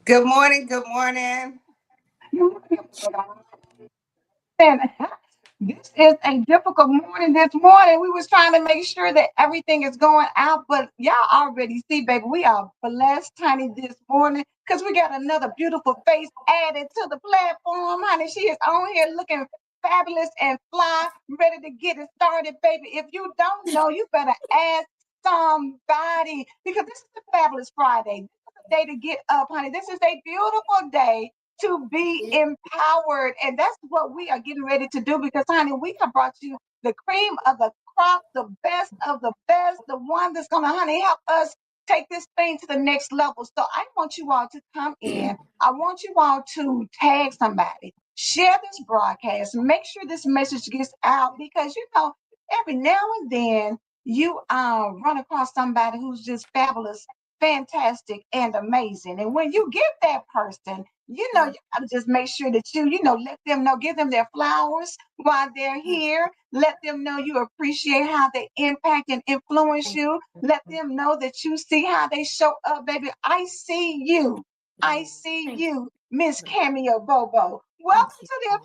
Good morning. Good morning. And this is a difficult morning this morning. We was trying to make sure that everything is going out, but y'all already see, baby, we are blessed, honey, this morning because we got another beautiful face added to the platform, honey. She is on here looking fabulous and fly, ready to get it started, baby. If you don't know, you better ask somebody because this is a fabulous Friday. This is a day to get up, honey. This is a beautiful day to be empowered. And that's what we are getting ready to do because, honey, we have brought you the cream of the crop, the best of the best, the one that's going to, honey, help us take this thing to the next level. So I want you all to come in. I want you all to tag somebody, share this broadcast, make sure this message gets out because, every now and then you run across somebody who's just fabulous, fantastic, and amazing. And when you get that person, you gotta just make sure that let them know, give them their flowers while they're here. Let them know you appreciate how they impact and influence you. Let them know that you see how they show up, baby. I see you. I see you, Miss Cameo Bobo. Welcome to the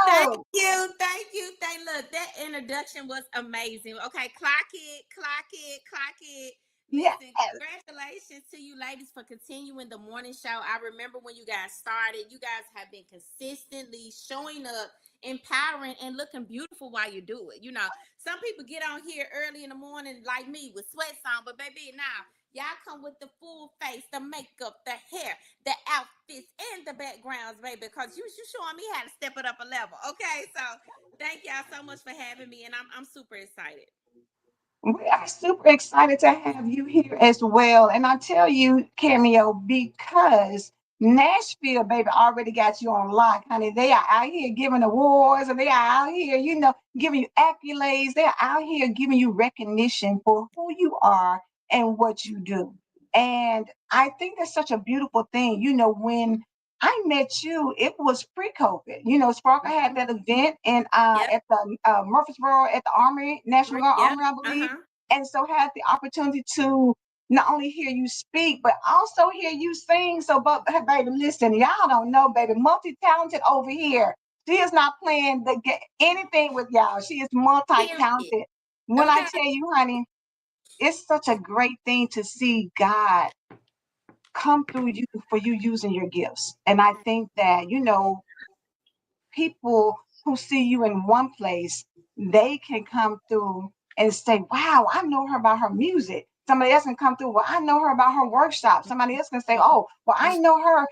Thank show. you, thank you, Look, that introduction was amazing. Okay, clock it, clock it, clock it. Yes. Listen, congratulations to you ladies for continuing the morning show. I remember when you guys started. You guys have been consistently showing up, empowering, and looking beautiful while you do it. Some people get on here early in the morning like me with sweats on, but baby, now y'all come with the full face, the makeup, the hair, the outfits, and the backgrounds, baby, because you showing me how to step it up a level. Okay, so thank y'all so much for having me, and I'm super excited. We are super excited to have you here as well. And I tell you, Cameo, because Nashville, baby, already got you on lock, honey. They are out here giving awards and they are out here, giving you accolades. They're out here giving you recognition for who you are and what you do. And I think that's such a beautiful thing. When I met you, it was pre-COVID. Sparkle had that event and Yep. at the Murfreesboro at the Army, National Guard Yep. Army, I believe, Uh-huh. and so had the opportunity to not only hear you speak, but also hear you sing. So, but hey, baby, listen, y'all don't know, baby, multi-talented over here. She is not playing anything with y'all. She is Period. multi-talented. When I Okay. tell you, honey, it's such a great thing to see God come through you for you using your gifts. And I think that, people who see you in one place, they can come through and say, wow, I know her by her music. Somebody else can come through, well, I know her about her workshop. Somebody else can say, oh, well, I know her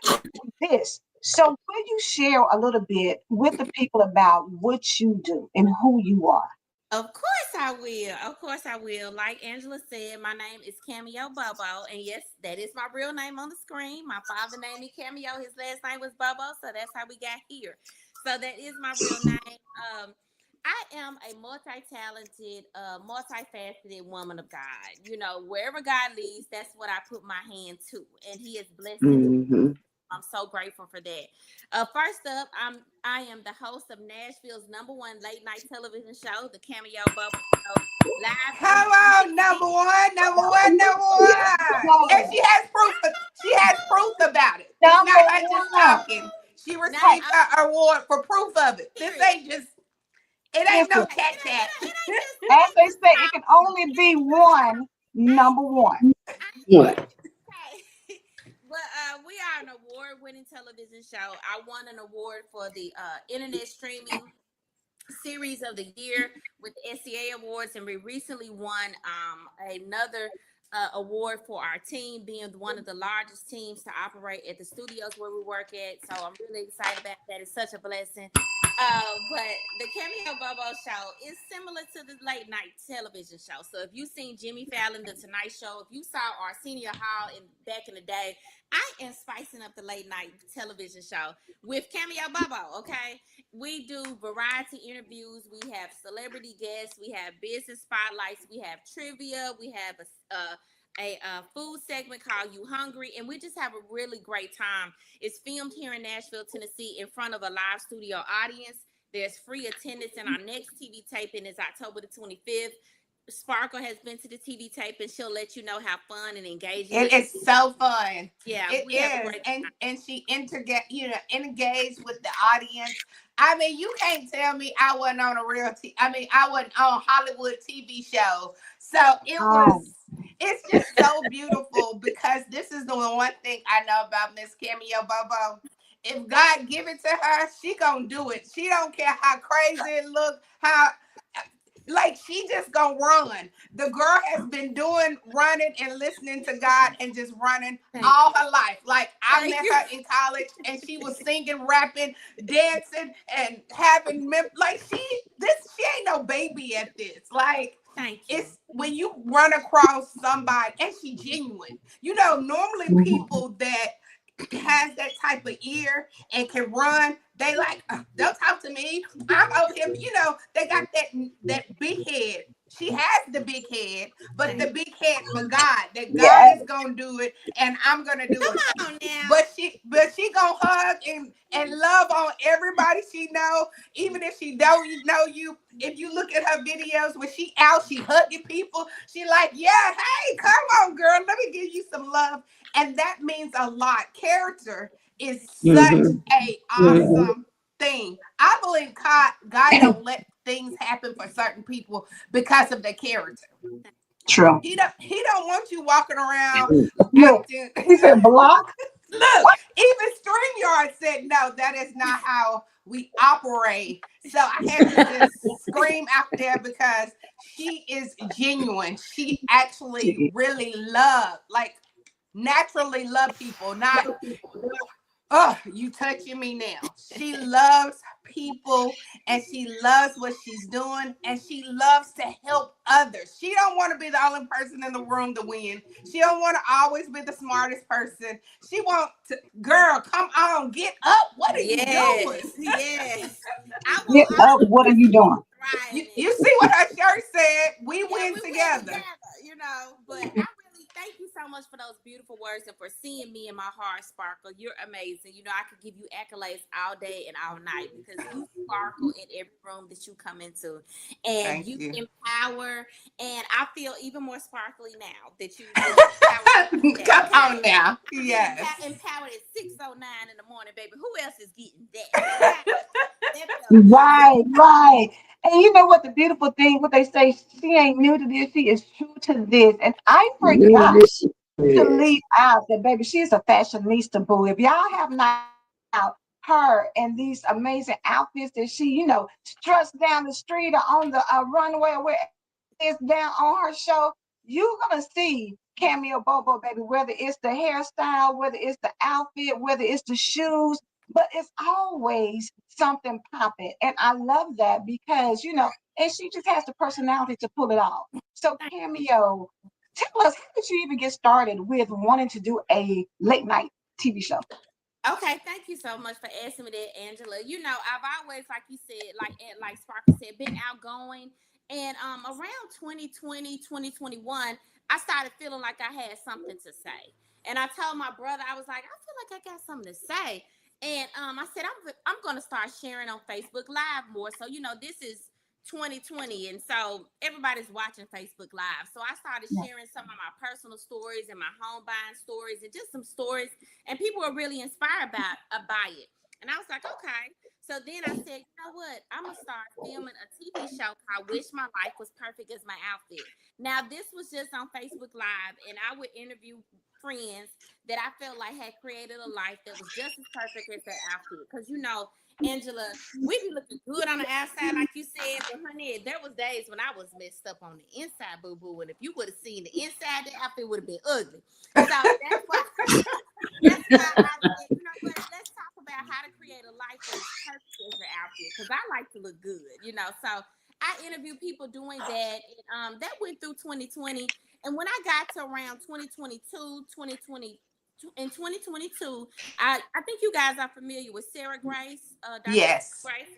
this. So will you share a little bit with the people about what you do and who you are? Of course I will. Of course I will. Like Angela said, my name is Cameo Bobo. And yes, that is my real name on the screen. My father named me Cameo. His last name was Bobo. So that's how we got here. So that is my real name. I am a multi-talented, multifaceted woman of God. Wherever God leads, that's what I put my hand to. And he has blessed me to Hmm. I'm so grateful for that. First up, I am the host of Nashville's #1 late night television show, the Cameo Bobo Show, live Come streaming on on, number NBC. one, number one, number one. And she has proof. She has proof about it. It's Number not her just one. talking. She Now, received her award for proof of it. This period. ain't just. It ain't no Listen, cat chat. It as ain't they just say, it talk. can only be one number one. Yeah. Okay. But we are an award-winning television show. I won an award for the internet streaming series of the year with the SCA Awards, and we recently won another award for our team being one of the largest teams to operate at the studios where we work at. So I'm really excited about that. It's such a blessing. But the Cameo Bobo show is similar to the late night television show. So if you've seen Jimmy Fallon, The Tonight Show, if you saw Arsenio Hall back in the day, I am spicing up the late night television show with Cameo Bobo. Okay, we do variety interviews. We have celebrity guests. We have business spotlights. We have trivia. We have a food segment called You Hungry, and we just have a really great time. It's filmed here in Nashville, Tennessee, in front of a live studio audience. There's free attendance, and our next TV taping is October the 25th. Sparkle has been to the TV tape, and she'll let you know how fun and engaging It it is. is so fun. Yeah, It we have a is, great and she engaged with the audience. I mean, you can't tell me I wasn't on a I wasn't on Hollywood TV show. So it Oh, was. It's just so beautiful because this is the one thing I know about Miss Cameo Bobo. If God give it to her, she gonna do it. She don't care how crazy it look, how like she just gonna run. The girl has been doing running and listening to God and just running thank all you. her life. Like I Thank met you. her in college and she was singing, rapping, dancing, and having like she ain't no baby at this. Like Thank you. it's when you run across somebody and she genuine. Normally mhm. people that has that type of ear and can run, they like, don't talk to me. I'm over here. They got that big head. She has the big head, but Thank the you. big head for God. That God Yes, is gonna do it, and I'm gonna do it. Come on now. But she gonna hug and love on everybody she know, even if she don't know you. If you look at her videos when she out, she hugging people. She like, yeah, hey, come on, girl, let me give you some love, and that means a lot. Character is such Mm-hmm. a Mm-hmm. awesome thing. I believe God don't let things happen for certain people because of their character. true. He don't want you walking around Look, acting. he said block. Look, even StreamYard said no, that is not how we operate. So I had to just scream out there because she is genuine. She actually really like naturally love people, not oh, you touching me now. She loves people and she loves what she's doing and she loves to help others. She don't want to be the only person in the room to win. She don't want to always be the smartest person. She want to, girl, come on, get up. What are you doing? Yes, yes. I want Get all up. the What are you sisters to doing? You, thrive in you it. see what her shirt said? We Yeah, win we went together. together. But I really thank you so much for those beautiful words and for seeing me in my heart sparkle. You're amazing. I could give you accolades all day and all night because you sparkle in every room that you come into, and Thank you you. empower. And I feel even more sparkly now that you empower me like that. Come Okay, on now. I'm getting Yes. empowered at 6:09 in the morning, baby. Who else is getting that? Okay, that felt good. Right, right. And you know what the beautiful thing, what they say, she ain't new to this, she is true to this. And I forgot Yes, to yes. leave out that baby, she's a fashionista boo. If y'all have not out her and these amazing outfits that she, struts down the street or on the runway or wherever it is down on her show, you're gonna see Cameo Bobo, baby, whether it's the hairstyle, whether it's the outfit, whether it's the shoes, but it's always something popping. And I love that because, and she just has the personality to pull it off. So Cameo, tell us, how did you even get started with wanting to do a late night TV show? Okay, thank you so much for asking me that, Angela. I've always, like you said, like Sparkle said, been outgoing. And around 2020, 2021, I started feeling like I had something to say. And I told my brother, I was like, I feel like I got something to say. And I said, I'm going to start sharing on Facebook Live more. So, this is 2020. And so everybody's watching Facebook Live. So I started Yeah. sharing some of my personal stories and my home buying stories and just some stories. And people were really inspired by it. And I was like, okay. So then I said, you know what? I'm going to start filming a TV show called Wish My Life Was Perfect as My Outfit. Now, this was just on Facebook Live, and I would interview friends that I felt like had created a life that was just as perfect as their outfit. Because, Angela, we be looking good on the outside, like you said, but honey, there was days when I was messed up on the inside, boo boo. And if you would have seen the inside, the outfit would have been ugly. So that's why I said, you know what? Let's talk about how to create a life that is perfect as your outfit. Because I like to look good. So I interview people doing that. And that went through 2020. And when I got to around 2022, 2020, in 2022, I think you guys are familiar with Sarah Grace, Dr. Yes. Grace.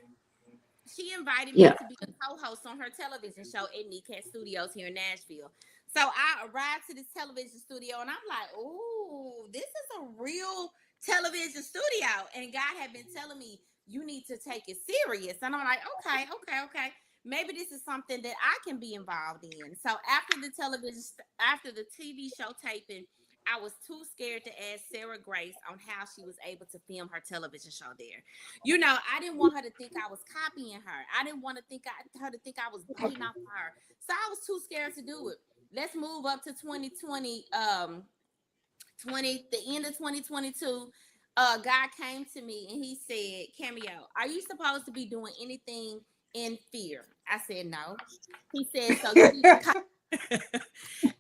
She invited me Yeah. to be a co-host on her television show at NECAT Studios here in Nashville. So I arrived to this television studio and I'm like, oh, this is a real television studio. And God had been telling me, you need to take it serious. And I'm like, okay. Maybe this is something that I can be involved in. So after the TV show taping, I was too scared to ask Sarah Grace on how she was able to film her television show there. I didn't want her to think I was copying her. I didn't want her to think I was biting off of her. So I was too scared to do it. Let's move up to 2020, the end of 2022. God came to me and he said, Cameo, are you supposed to be doing anything in fear? I said, no. He said, so you need to call.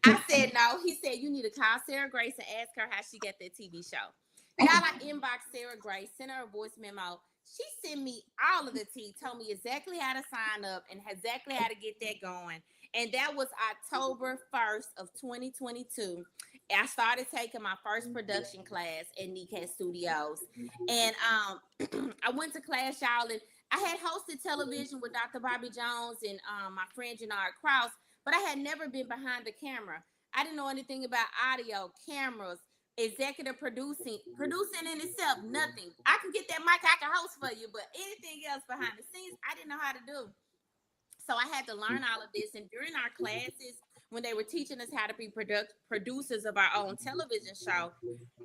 I said, no. He said, you need to call Sarah Grace and ask her how she got that TV show. Y'all, I inboxed Sarah Grace, sent her a voice memo. She sent me all of the tea, told me exactly how to sign up and exactly how to get that going. And that was October 1st of 2022. I started taking my first production class at NECAT Studios. And I went to class, y'all, and I had hosted television with Dr. Bobby Jones and my friend Jannard Krause, but I had never been behind the camera. I didn't know anything about audio, cameras, executive producing in itself, nothing. I can get that mic, I can host for you, but anything else behind the scenes, I didn't know how to do. So I had to learn all of this. And during our classes, when they were teaching us how to be producers of our own television show,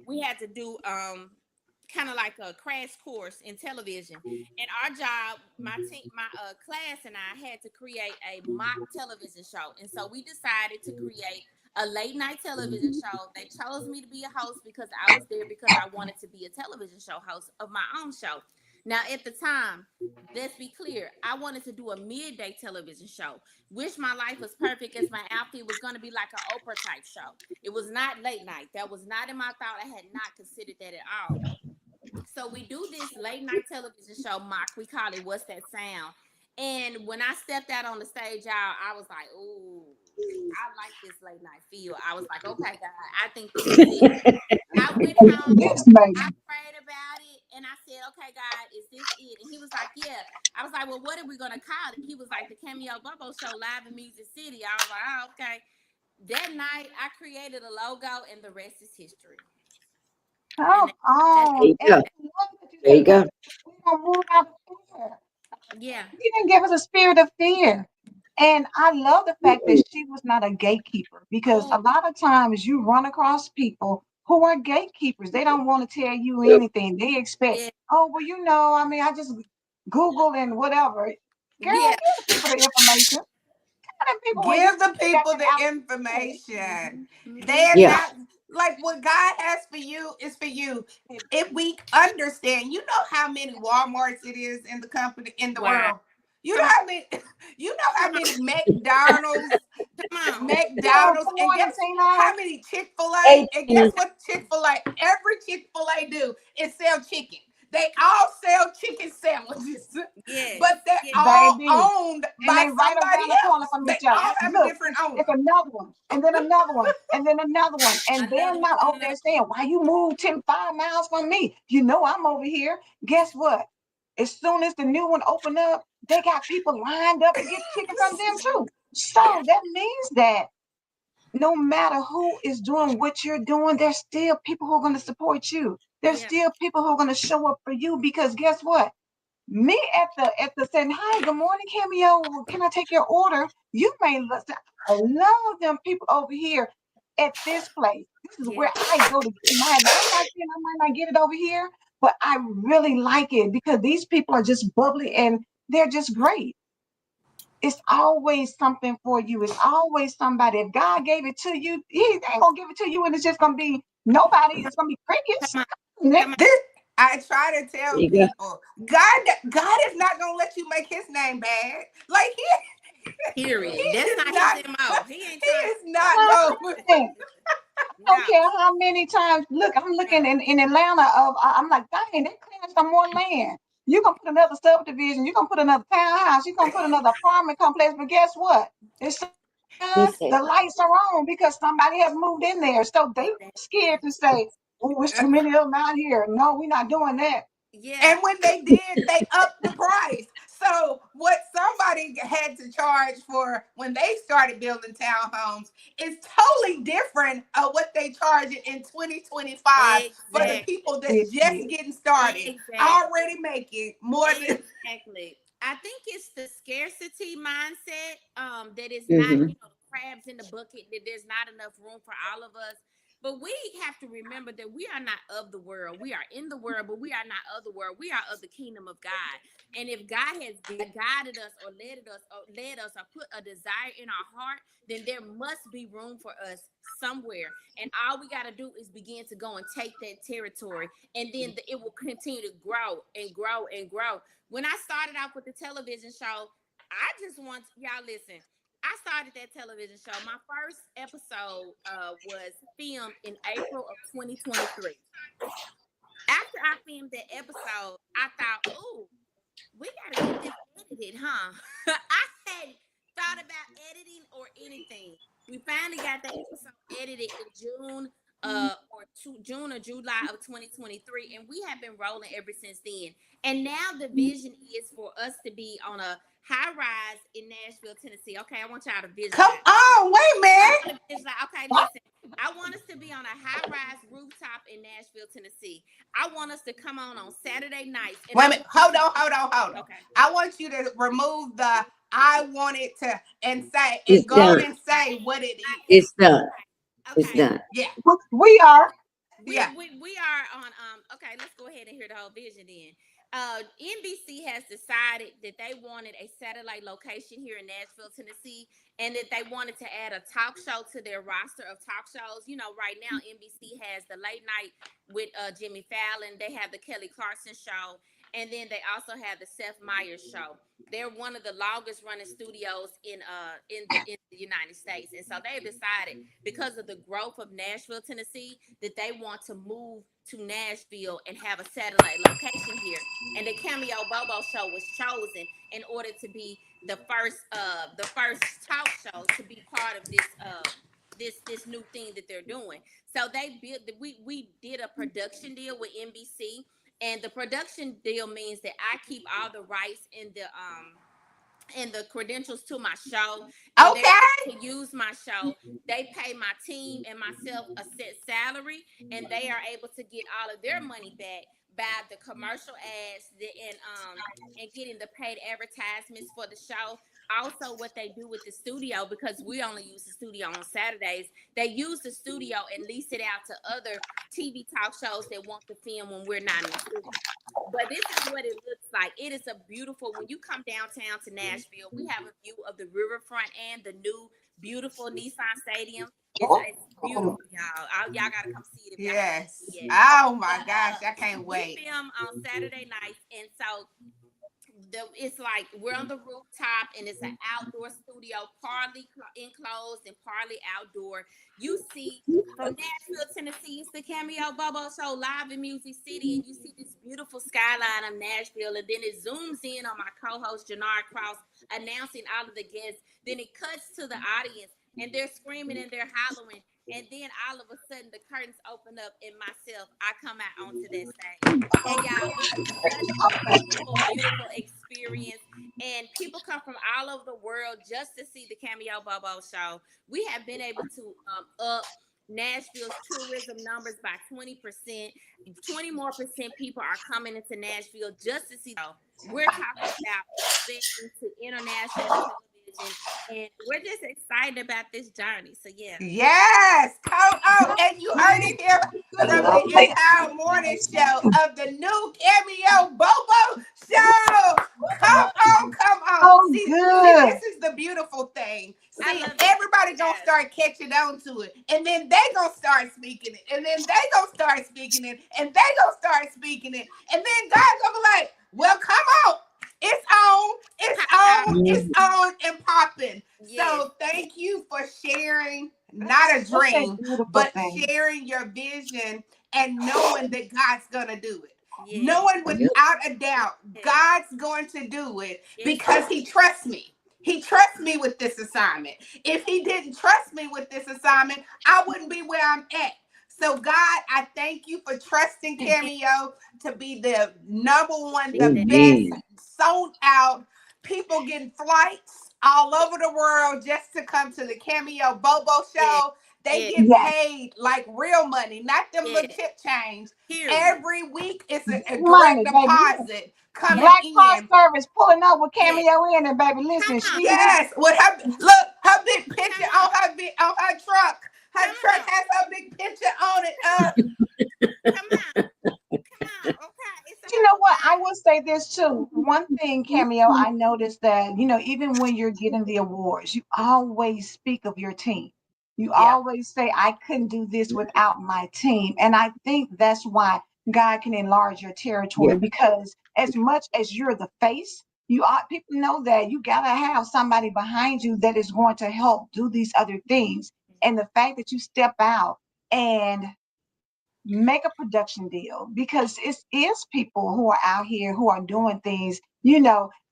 we had to do kind of like a crash course in television. And our job, my team, my class and I had to create a mock television show. And so we decided to create a late night television show. They chose me to be a host because I was there because I wanted to be a television show host of my own show. Now, at the time, let's be clear, I wanted to do a midday television show. Wish My Life Was Perfect as my outfit was going to be like an Oprah type show. It was not late night. That was not in my thought. I had not considered that at all. So we do this late night television show mock. We call it What's That Sound? And when I stepped out on the stage, y'all, I was like, ooh, I like this late night feel. I was like, okay, God, I think this is it. I went home, Yes, baby. I prayed about it, and I said, okay, God, is this it? And he was like, yeah. I was like, well, what are we going to call it? He was like, the Cameo Bobo Show live in Music City. I was like, oh, okay. That night, I created a logo, and the rest is history. Come And that's, There on. you And go. I love that you There said, you go. we're going to move out of fear. yeah, He didn't give us a spirit of fear. And I love the fact that she was not a gatekeeper because oh, a lot of times you run across people who are gatekeepers. They don't want to tell you Yep. anything. They expect, yeah, oh, well, I mean, I just Google and whatever. Girl, yeah. give the people the information. Tell them people where you Give the got people that the information. Mm-hmm. They're Yeah. not like what God has for you is for you. If we understand, you know how many Walmarts it is in the company in the Wow. world. You know Come on, how many you know how come on, many McDonald's come on. Yo, McDonald's good and morning, guess Tina. how many Chick-fil-A Hey, and guess Tina. what Chick-fil-A every Chick-fil-A do is sell chicken. They all sell chicken sandwiches, Yes, but they're yes. all Baby. owned And by they right somebody around the corner else. from They each other. all have a Look, different it's owner. another one, and then another one, and then another one. And they're Another one, not over another there saying, why you moved 5 miles from me? You know I'm over here. Guess what? As soon as the new one open up, they got people lined up to get chicken from them too. one. Yeah. So that means that no matter who is doing what you're doing, there's still people who are going to support you. There's Yeah. still people who are going to show up for you because guess what? Me at the saying, hi, good morning, Cameo. Can I take your order? You may look, I love them people over here at this place. This is where Yeah. I go to get mine. I'm not saying I might not get it over here, but I really like it because these people are just bubbly and they're just great. It's always something for you. It's always somebody. If God gave it to you, He ain't gonna give it to you, and it's just gonna be nobody. It's gonna be crickets. Come on. Come on. This I try to There tell you go. people, God is not gonna let you make His name bad. Like he Period. That's is not his not. MO. He ain't He trying to is do that. not going. I don't No, care how many times. Look, I'm no. looking in Atlanta. I'm like, dang, they're clearing some more land. You're gonna put another subdivision. You're gonna put another townhouse. You're gonna put another apartment complex. But guess what? It's He said, the lights are on because somebody has moved in there. So they scared Exactly. to say, "Oh, it's too many of them out here." No, we're not doing that. Yeah. And when they did, they upped the price. So what somebody had to charge for when they started building townhomes is totally different of what they charge it in 2025 for the Exactly. people It that's just is. getting started. Exactly. Already making more than Exactly. I think it's the scarcity mindset that is not, mm-hmm. crabs in the bucket, that there's not enough room for all of us. But we have to remember that we are not of the world. We are in the world, but we are not of the world. We are of the kingdom of God. And if God has guided us or led us or put a desire in our heart, then there must be room for us somewhere. And all we got to do is begin to go and take that territory. And then it will continue to grow and grow and grow. When I started off with the television show, I just want y'all listen. I started that television show. My first episode was filmed in April of 2023. After I filmed that episode, I thought, "Oh, we got to get this edited, huh?" I hadn't thought about editing or anything. We finally got the episode edited in June June or July of 2023, and we have been rolling ever since then. And now the vision is for us to be on a high rise in Nashville, Tennessee. Okay, I want y'all to come visualize. on, wait a I minute. want to visualize. Okay, listen. I want us to be on a high rise rooftop in Nashville, Tennessee. I want us to come on Saturday nights, and Wait I a minute. want us Hold to on, be hold on, hold on. okay. I want you to remove the I want it to and say It's and go on done. and say what it is. It's done. It's Okay. done. Yeah, We are. We, yeah. we we are on okay, let's go ahead and hear the whole vision then. NBC has decided that they wanted a satellite location here in Nashville, Tennessee, and that they wanted to add a talk show to their roster of talk shows. Right now NBC has the late night with Jimmy Fallon. They have the Kelly Clarkson show, and then they also have the Seth Meyers show. They're one of the longest running studios in the United States, and so they've decided because of the growth of Nashville, Tennessee, that they want to move to Nashville and have a satellite location here. And the Cameo Bobo show was chosen in order to be the first talk show to be part of this new thing that they're doing. So we did a production deal with NBC, and the production deal means that I keep all the rights and the credentials to my show, and they're Okay. able to use my show. They pay my team and myself a set salary, and they are able to get all of their money back by the commercial ads and getting the paid advertisements for the show. Also, what they do with the studio, because we only use the studio on Saturdays, they use the studio and lease it out to other TV talk shows that want to film when we're not in the studio. But this is what it looks like. It is a beautiful, when you come downtown to Nashville, we have a view of the riverfront and the new beautiful Nissan Stadium. It's beautiful, y'all. Y'all gotta come see it if y'all haven't Yes. seen it yet. Oh my But gosh, I can't we wait. film on Saturday nights, and so it's like we're on the rooftop, and it's an outdoor studio, partly enclosed and partly outdoor. You see from Nashville, Tennessee, it's the Cameo Bobo Show live in Music City, and you see this beautiful skyline of Nashville, and then it zooms in on my co-host Jannard Cross announcing all of the guests. Then it cuts to the audience, and they're screaming and they're hollering. and then all of a sudden the curtains open up and myself, I come out onto that stage. And y'all, it is such a beautiful, beautiful experience. And people come from all over the world just to see the Cameo Bobo show. We have been able to up Nashville's tourism numbers by 20%. 20 more percent people are coming into Nashville just to see. We're talking about expanding to international television, and we're just excited about this journey. So yeah. Yes, come on. And you heard it here from the Empower Morning Show of the new Cameo Bobo Show. Come on, come on. Oh, See, good. this is the beautiful thing. I See, love it. everybody gonna Yes. start catching on to it, and then they gonna start speaking it, and then they gonna start speaking it, and they gonna start speaking it, and then God's gonna be like, "Well, come on, it's on, it's Pop out. on, it's on, and popping." Yes. So thank you for sharing not a Such a dream, beautiful but thing. sharing your vision and knowing that God's gonna do it. Yes. Knowing Yep. without a doubt, Yes. God's going to do it Yes. because He trusts me. He trusts me with this assignment. If He didn't trust me with this assignment, I wouldn't be where I'm at. So, God, I thank you for trusting Cameo to be the number one, the best, Amen. sold out, people getting flights all over the world just to come to the Cameo Bobo Yes. show. They Yes. get Yes. paid like real money, not them little Yes. chip change. Period. Every week it's a direct Money, baby. deposit coming Black Car in. Service pulling up with Yes. Cameo in it, baby. Listen, Come on. she Yes, with her look, her big picture Come on her big on her truck. Her Come truck on. has her big picture on it. Come on. Come on. Okay. It's a You know whole what? I vibe. will say this too. One thing, Cameo, I noticed that, even when you're getting the awards, you always speak of your team. You Yeah. always say, I couldn't do this without my team. And I think that's why God can enlarge your territory, Yep. because as much as you're the face, people know that you gotta have somebody behind you that is going to help do these other things. And the fact that you step out and make a production deal, because it is people who are out here who are doing things,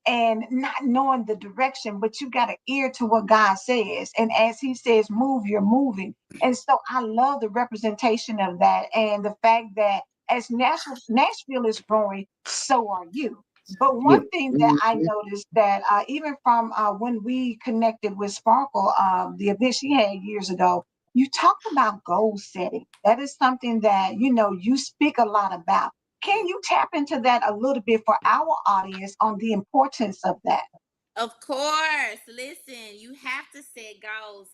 and not knowing the direction, but you got an ear to what God says. And as He says, move, you're moving. And so I love the representation of that, and the fact that as Nashville is growing, so are you. But one Yep. thing that I Mhm. noticed that even from when we connected with Sparkle, the event she had years ago, you talked about goal setting. That is something that you speak a lot about. Can you tap into that a little bit for our audience on the importance of that? Of course. Listen, you have to set goals.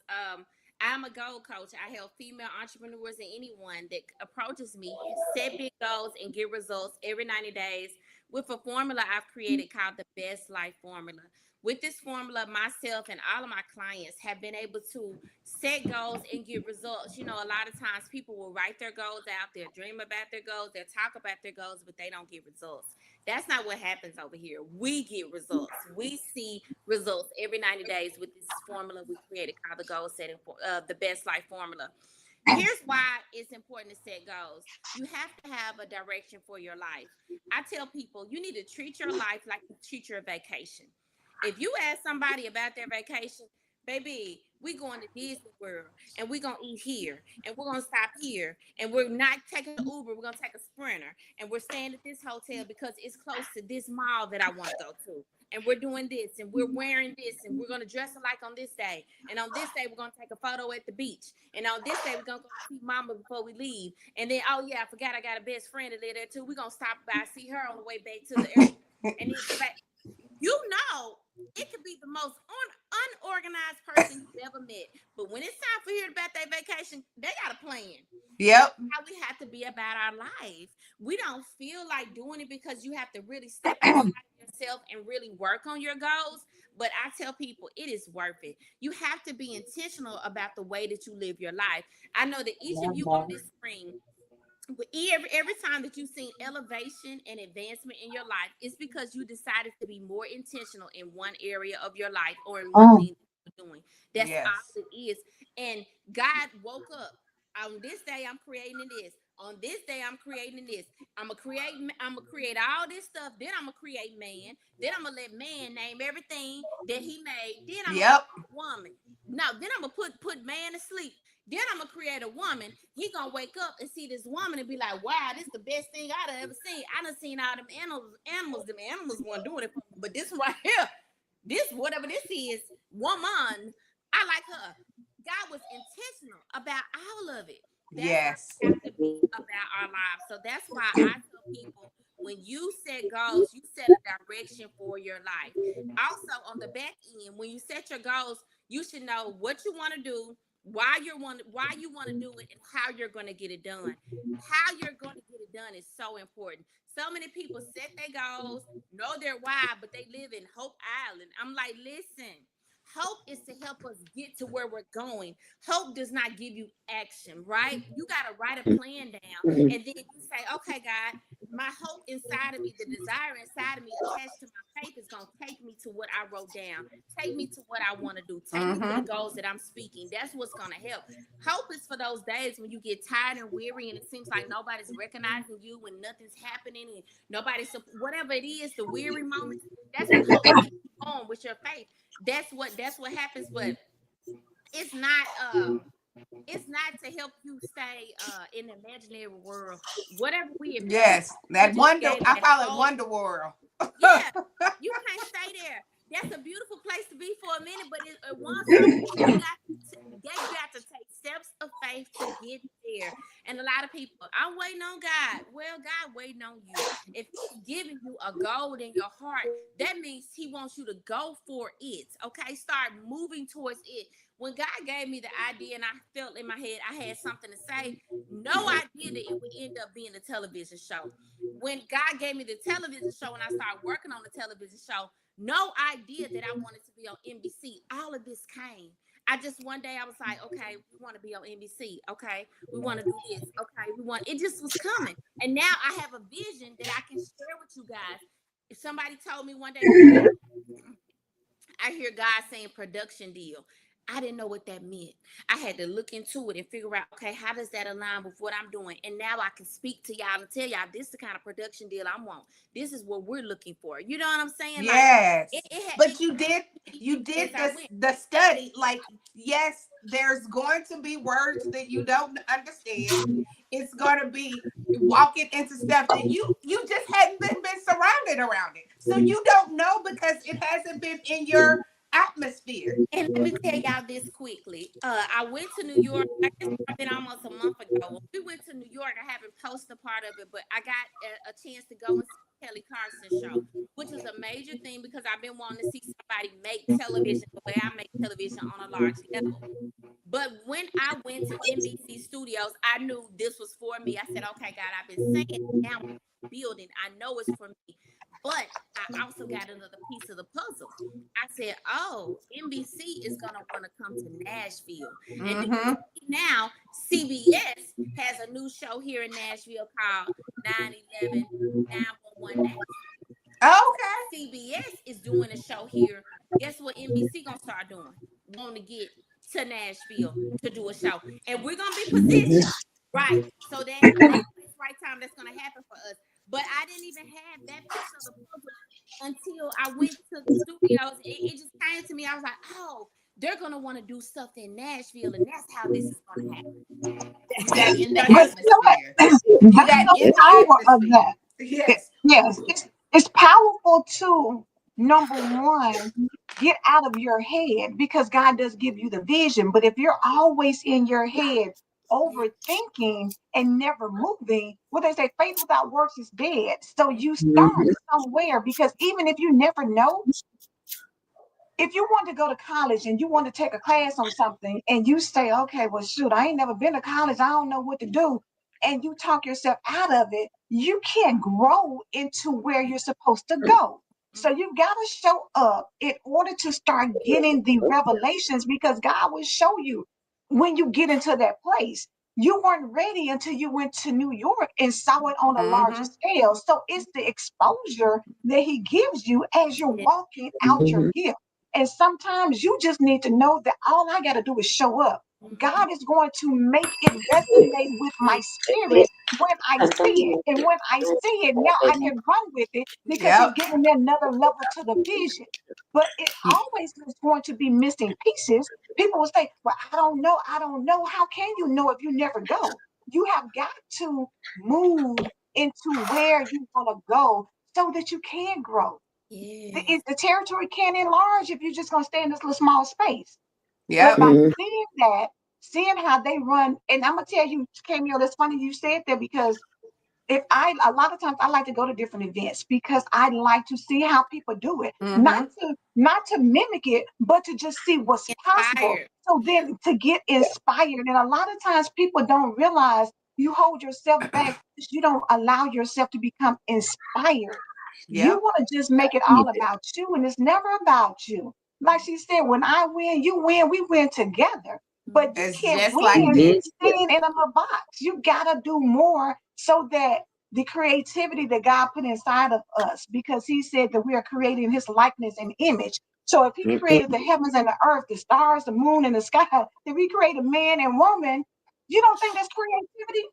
I'm a goal coach. I help female entrepreneurs and anyone that approaches me set big goals and get results every 90 days with a formula I've created called the Best Life Formula. With this formula, myself and all of my clients have been able to set goals and get results. A lot of times people will write their goals out, they'll dream about their goals, they'll talk about their goals, but they don't get results. That's not what happens over here. We get results. We see results every 90 days with this formula we created called the goal setting for the Best Life Formula. Here's why it's important to set goals. You have to have a direction for your life. I tell people you need to treat your life like you treat your vacation. If you ask somebody about their vacation, baby, we going to Disney World and we're gonna eat here and we're gonna stop here and we're not taking an Uber, we're gonna take a Sprinter and we're staying at this hotel because it's close to this mall that I want to go to. And we're doing this and we're wearing this and we're gonna dress alike on this day. And on this day we're gonna take a photo at the beach. And on this day we're gonna go see mama before we leave. And then I forgot I got a best friend that live there too. We're gonna stop by see her on the way back to the airport. And then back. It could be the most unorganized person you've ever met. But when it's time for hearing about their vacation, they got a plan. Yep. That's how we have to be about our life. We don't feel like doing it because you have to really step outside yourself and really work on your goals. But I tell people it is worth it. You have to be intentional about the way that you live your life. I know that each of you on this screen, but every time that you've seen elevation and advancement in your life, it's because you decided to be more intentional in one area of your life or in one Mm. thing that you're doing. That's Yes. all it is. And God woke up. On this day, I'm creating this. On this day, I'm creating this. I'm gonna create all this stuff. Then I'm gonna create man. Then I'm gonna let man name everything that he made. Then I'm gonna Yep. create woman. No, then I'm gonna put man to sleep. Then I'm gonna create a woman. He gonna wake up and see this woman and be like, "Wow, this is the best thing I've ever seen. I done seen all them animals. Them animals weren't doing it for me, but this one right here, this whatever this is, woman, I like her." God was intentional about all of it. That's how Yes. we have to be about our lives. So that's why I tell people, when you set goals, you set a direction for your life. Also, on the back end, when you set your goals, you should know what you want to do, why you want to do it, and how you're going to get it done. How you're going to get it done is so important. So many people set their goals, know their why, but they live in Hope Island. I'm like, listen, hope is to help us get to where we're going. Hope does not give you action, right? You got to write a plan down, and then you say, okay, God, my hope inside of me, the desire inside of me attached to my faith is going to take me to what I wrote down. Take me to what I want to do. Take me to the goals that I'm speaking. That's what's going to help. Hope is for those days when you get tired and weary and it seems like nobody's recognizing you and nothing's happening and nobody's, whatever it is, the weary moments. That's when hope keeps you on with your faith. That's what happens, but it's not to help you stay in the imaginary world. Whatever we imagine, Yes. That we just wonder, gave I that call it hope. Wonder World. Yeah, you can't stay there. That's a beautiful place to be for a minute, but once you got to take steps of faith to get there. And a lot of people, I'm waiting on God. Well, God waiting on you. If He's giving you a goal in your heart, that means He wants you to go for it. Okay, start moving towards it. When God gave me the idea and I felt in my head I had something to say, no idea that it would end up being a television show. When God gave me the television show and I started working on the television show, no idea that I wanted to be on NBC. All of this came. I just one day I was like, okay, we want to be on NBC. Okay, we want to do this. Okay, it just was coming. And now I have a vision that I can share with you guys. If somebody told me one day, I hear God saying production deal. I didn't know what that meant. I had to look into it and figure out, okay, how does that align with what I'm doing? And now I can speak to y'all and tell y'all this is the kind of production deal I want. This is what we're looking for. You know what I'm saying? Yes. Like But you did as I went. the study. Like, yes, there's going to be words that you don't understand. It's going to be walking into stuff that you just hadn't been surrounded around it. So you don't know because it hasn't been in your atmosphere. And let me tell y'all this quickly. I went to New York. I guess it's been almost a month ago. When we went to New York, I haven't posted part of it, but I got a chance to go and see Kelly Clarkson's show, which is a major thing because I've been wanting to see somebody make television the way I make television on a large level. But when I went to NBC Studios, I knew this was for me. I said, okay, God, I've been saying it now I'm building. I know it's for me. But I also got another piece of the puzzle. I said, oh, NBC is going to want to come to Nashville. And now CBS has a new show here in Nashville called 911 911 Nashville. Okay. CBS is doing a show here. Guess what NBC going to start doing? Want to get to Nashville to do a show. And we're going to be positioned, right? So that right time that's going to happen for us. But I didn't even have that piece of the puzzle until I went to the studios. It just came to me. I was like, oh, they're going to want to do stuff in Nashville, and that's how this is going to happen. You got in the But you know what? atmosphere. You got That's in the power the of atmosphere. that. Yes. Yes, it's powerful to number one, get out of your head because God does give you the vision. But if you're always in your head, overthinking and never moving, what they say, faith without works is dead. So you start somewhere because even if you never know, if you want to go to college and you want to take a class on something and you say, okay, well, shoot, I ain't never been to college. I don't know what to do. And you talk yourself out of it, you can't grow into where you're supposed to go. So you got to show up in order to start getting the revelations because God will show you when you get into that place. You weren't ready until you went to New York and saw it on a larger scale. So it's the exposure that He gives you as you're walking out your gift. And sometimes you just need to know that all I got to do is show up. God is going to make it resonate with my spirit when I see it. And when I see it, now I can run with it because he's Yep. giving me another level to the vision. But it always is going to be missing pieces. People will say, well, I don't know. I don't know. How can you know if you never go? You have got to move into where you want to go so that you can grow. Yes. The territory can't enlarge if you're just going to stay in this little small space. But Yep. by seeing that, seeing how they run, and I'm gonna tell you, Cameo, that's funny you said that because if I a lot of times I like to go to different events because I like to see how people do it, Mm-hmm. not to mimic it, but to just see what's possible. Inspired. So Yeah. then to get inspired, and a lot of times people don't realize you hold yourself back because you don't allow yourself to become inspired. You Yep. want to just make it all about you, and it's never about you. Like she said, when I win, you win, we win together. But you It's can't just like win that. staying in a little box. You gotta do more so that the creativity that God put inside of us, because He said that we are created in His likeness and image. So if He created the heavens and the earth, the stars, the moon, and the sky, if He created man and woman, you don't think that's creativity?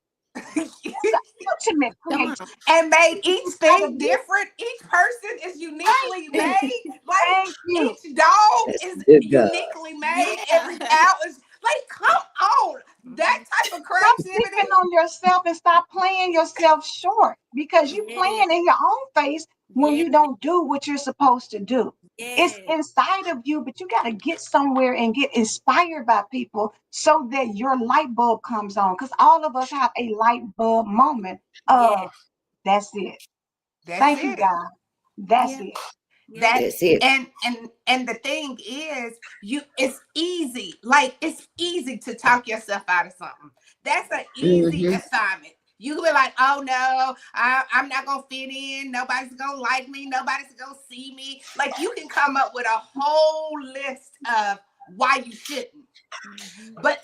That's the ultimate Come creativity on. And made each inside of thing you. different. Each person is Thank uniquely you. made. Like Thank you. each dog is uniquely made. Every Yeah. cow is like, come on. That type of Stop sleeping creativity. on yourself and stop playing yourself short because you Yeah. playing in your own face when Yeah. you don't do what you're supposed to do. It's Yeah. inside of you, but you got to get somewhere and get inspired by people so that your light bulb comes on. Because all of us have a light bulb moment Yeah. of that's it. That's Thank you, it. God. That's Yeah. it. Yeah. That and the thing is, it's easy. Like it's easy to talk yourself out of something. That's an easy assignment. You can be like, oh no, I'm not gonna fit in. Nobody's gonna like me. Nobody's gonna see me. Like you can come up with a whole list of why you shouldn't. But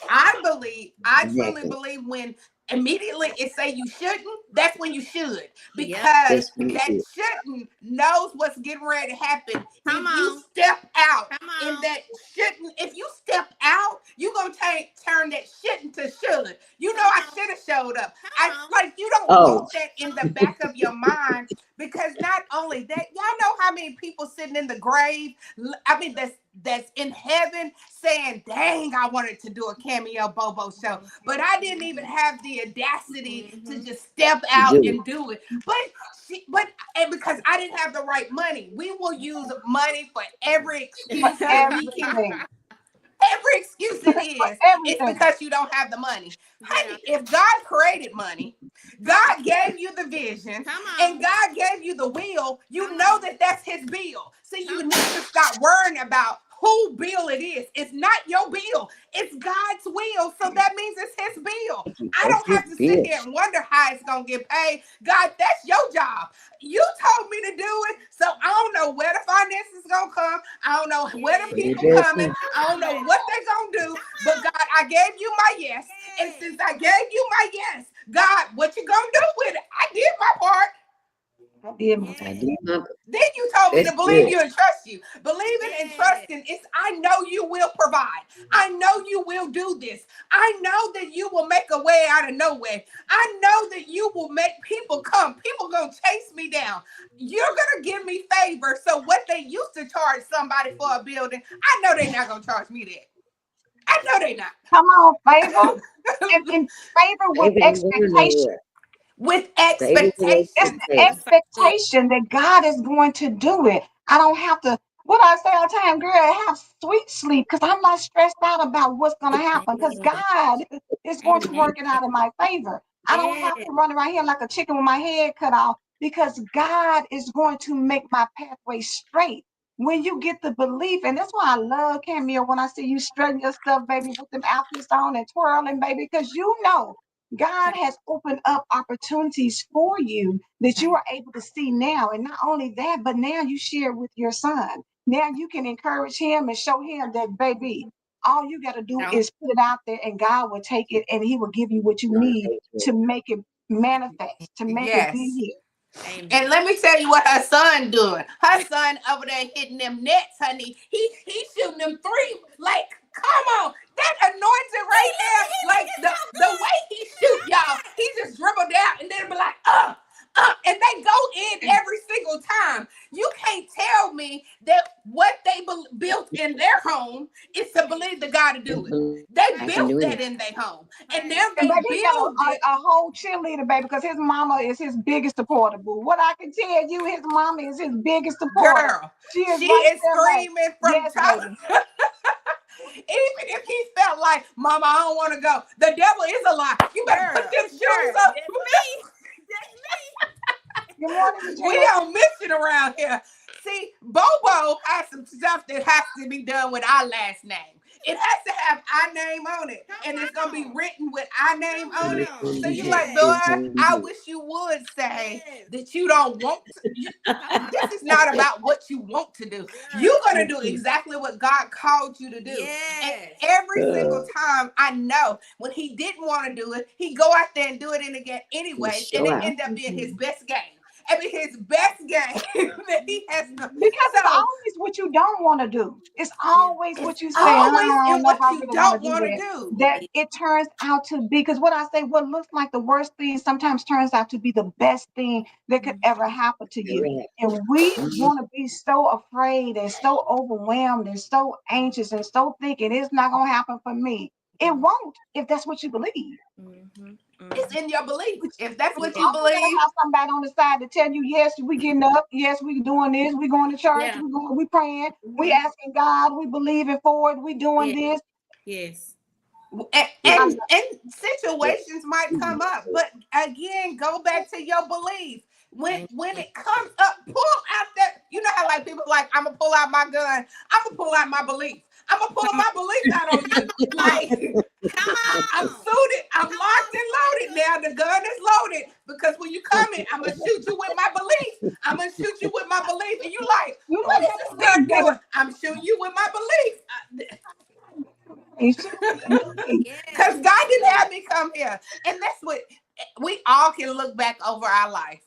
I truly believe when immediately it say you shouldn't, that's when you should. Yep. Because that shouldn't knows what's getting ready to happen. Come If you on. step out Come in on. that shouldn't, if you step out, you're gonna turn that shouldn't to should. You know Come I on. should have showed up. I Come on. like you don't want that in the back of your mind because not only that, y'all know how many people sitting in the grave, I mean that's in heaven saying, dang, I wanted to do a Cameo Bobo show, but I didn't even have the audacity to just step out and do it. But and because I didn't have the right money, we will use money for every For excuse that we can. everything. Every excuse it For is, it's everything. because you don't have the money. Yeah. Honey, if God created money, God gave you the vision, Come and on. God gave you the will, you Come know on. that that's his bill. So you Come need to stop worrying about who bill it is. It's not your bill. It's God's will. So that means it's his bill. I don't have to sit here and wonder how it's going to get paid. God, that's your job. You told me to do it. So I don't know where the finances going to come. I don't know where the Yeah. people coming. I don't Come know on, baby. what they're going to do. But God, I gave you my yes. And Yeah. since I gave you my yes, God, what you going to do with it? I did my part. I did my Yeah. Then you told me to believe you and trust you. Believing and Yeah. trusting is I know you will provide. I know you will do this. I know that you will make a way out of no way. I know that you will make people come. People gonna chase me down. You're gonna give me favor. So what they used to charge somebody for a building, I know they're not gonna charge me that. I know they're come on, favor. not. And favor with expectation. With It's expectations. the That's so good. expectation that God is going to do it. I don't have to, what I say all the time, girl, have sweet sleep because I'm not stressed out about what's going to happen because Amen. God is going to Amen. work it out in my favor. I don't Yeah. have to run around here like a chicken with my head cut off because God is going to make my pathway straight. When you get the belief, and that's why I love Cameo when I see you strutting your stuff, baby, with them outfits on and twirling, baby, because you know God has opened up opportunities for you that you are able to see now. And not only that, but now you share with your son. Now you can encourage him and show him that, baby, all you got to do No. is put it out there and God will take it and he will give you what you need to make it manifest, to make it be Yes. here. And Amen. let me tell you what her son doing. Her son over there hitting them nets, honey. He shooting them three. Like, come on. That anointing right there. Like the way he shoot, y'all, he just dribble down and then be like, and they go in every single time. You can't tell me that what they built in their home is to believe the God to do it. They built that in their home, and now And they baby, he got build it. a whole cheerleader, baby, because his mama is his biggest supporter, boo. What I can tell you, his mama is his biggest supporter. Girl, She is she right is there, like, screaming from yes, top. baby. Even if he felt like, Mama, I don't want to go, the devil is a lie. You better put them shoes on. That's me. Good morning, We Regina. don't miss it around here. See, Bobo has some stuff that has to be done with our last name. It has to have our name on it. And it's going to be written with our name on it. So you like, boy, I wish you would say that you don't want to. This is not about what you want to do. You're going to do exactly what God called you to do. And every single time, I know when he didn't want to do it, he go out there and do it again anyways. And it ended up being his best game. I mean, his best game that he has done. Because it's So always what you don't want to do. It's always what you say, always I don't in know if what I you really want to don't do want to that. do. That it turns out to be, because what I say, what looks like the worst thing sometimes turns out to be the best thing that could ever happen to you. And we want to be so afraid and so overwhelmed and so anxious and so thinking it's not going to happen for me. It won't if that's what you believe. It's in your belief. If that's what You you always believe, gotta have somebody on the side to tell you, yes, we getting up, yes, we doing this, we going to church, we praying, we asking God, we believing forward, we doing this. Yes. and situations might come up, but again, go back to your belief. When it comes up, pull out that. You know how like people like, I'm gonna pull out my gun. I'm gonna pull out my belief. I'm gonna pull my belief out on you. Like, I'm suited. I'm locked and loaded now. The gun is loaded because when you come in, I'm gonna shoot you with my belief. I'm gonna shoot you with my belief, and you like, You what know is what this gun I doing? I'm shooting you with my belief. mean? Because God didn't have me come here. And that's what we all can look back over our life.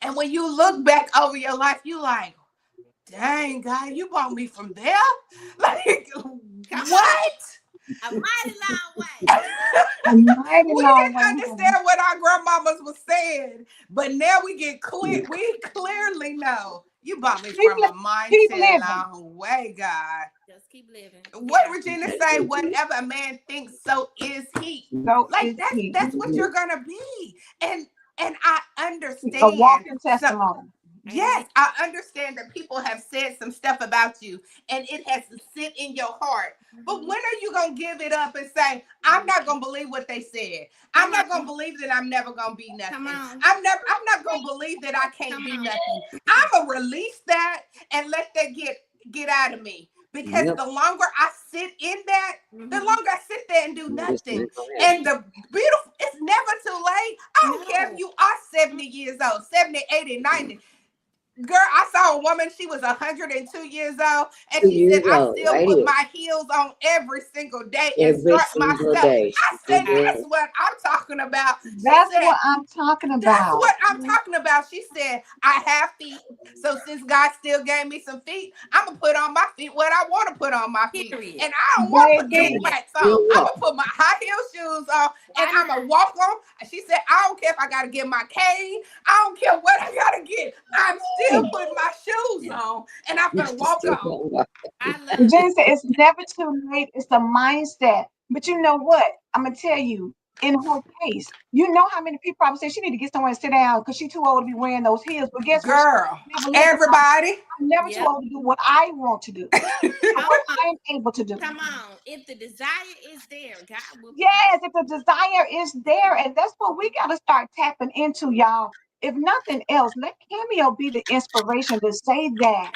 And when you look back over your life, you like, dang, God, you brought me from there? Like, what? A mighty long way. A mighty We long didn't way home. understand what our grandmamas was saying, but now we get clear. We clearly know you brought me from a Keep mighty living. long way, God. Just keep living. What Regina say? Whatever a man thinks, so is he. So Like is he. that's what you're gonna be. And I A understand. walking So testimony. yes, I understand that people have said some stuff about you, and it has to sit in your heart. But when are you gonna give it up and say, I'm not gonna believe what they said? I'm not gonna believe that I'm never gonna be nothing. I'm not gonna believe that I can't be nothing. I'm gonna release that and let that get out of me. Because the longer I sit in that, the longer I sit there and do nothing. And the beautiful, it's never too late. I don't care if you are 70 years old, 70, 80, 90. Girl, I saw a woman, she was 102 years old, and she said, I still put my heels on every single day and strut myself. I said, that's what I'm talking about. She That's said, what I'm talking that's about. what I'm talking about. She said, I have feet. So since God still gave me some feet, I'm going to put on my feet what I want to put on my feet. And I don't want to put two Baby. flats on. I'm going to put my high heel shoes on and I'm going to walk on. She said, I don't care if I got to get my cane. I don't care what I got to get. I'm still putting my shoes on and I'm going to walk on. I love Jen said it's never too late. It's a mindset. But you know what? I'm gonna tell you, in her case, you know how many people probably say she need to get somewhere and sit down because she's too old to be wearing those heels. But guess what? Girl, Never let the everybody. I'm never too old to do what I want to do. What I'm able to do. Come on. If the desire is there, God will. Yes, if the desire is there, and that's what we gotta start tapping into, y'all. If nothing else, let Cameo be the inspiration to say that.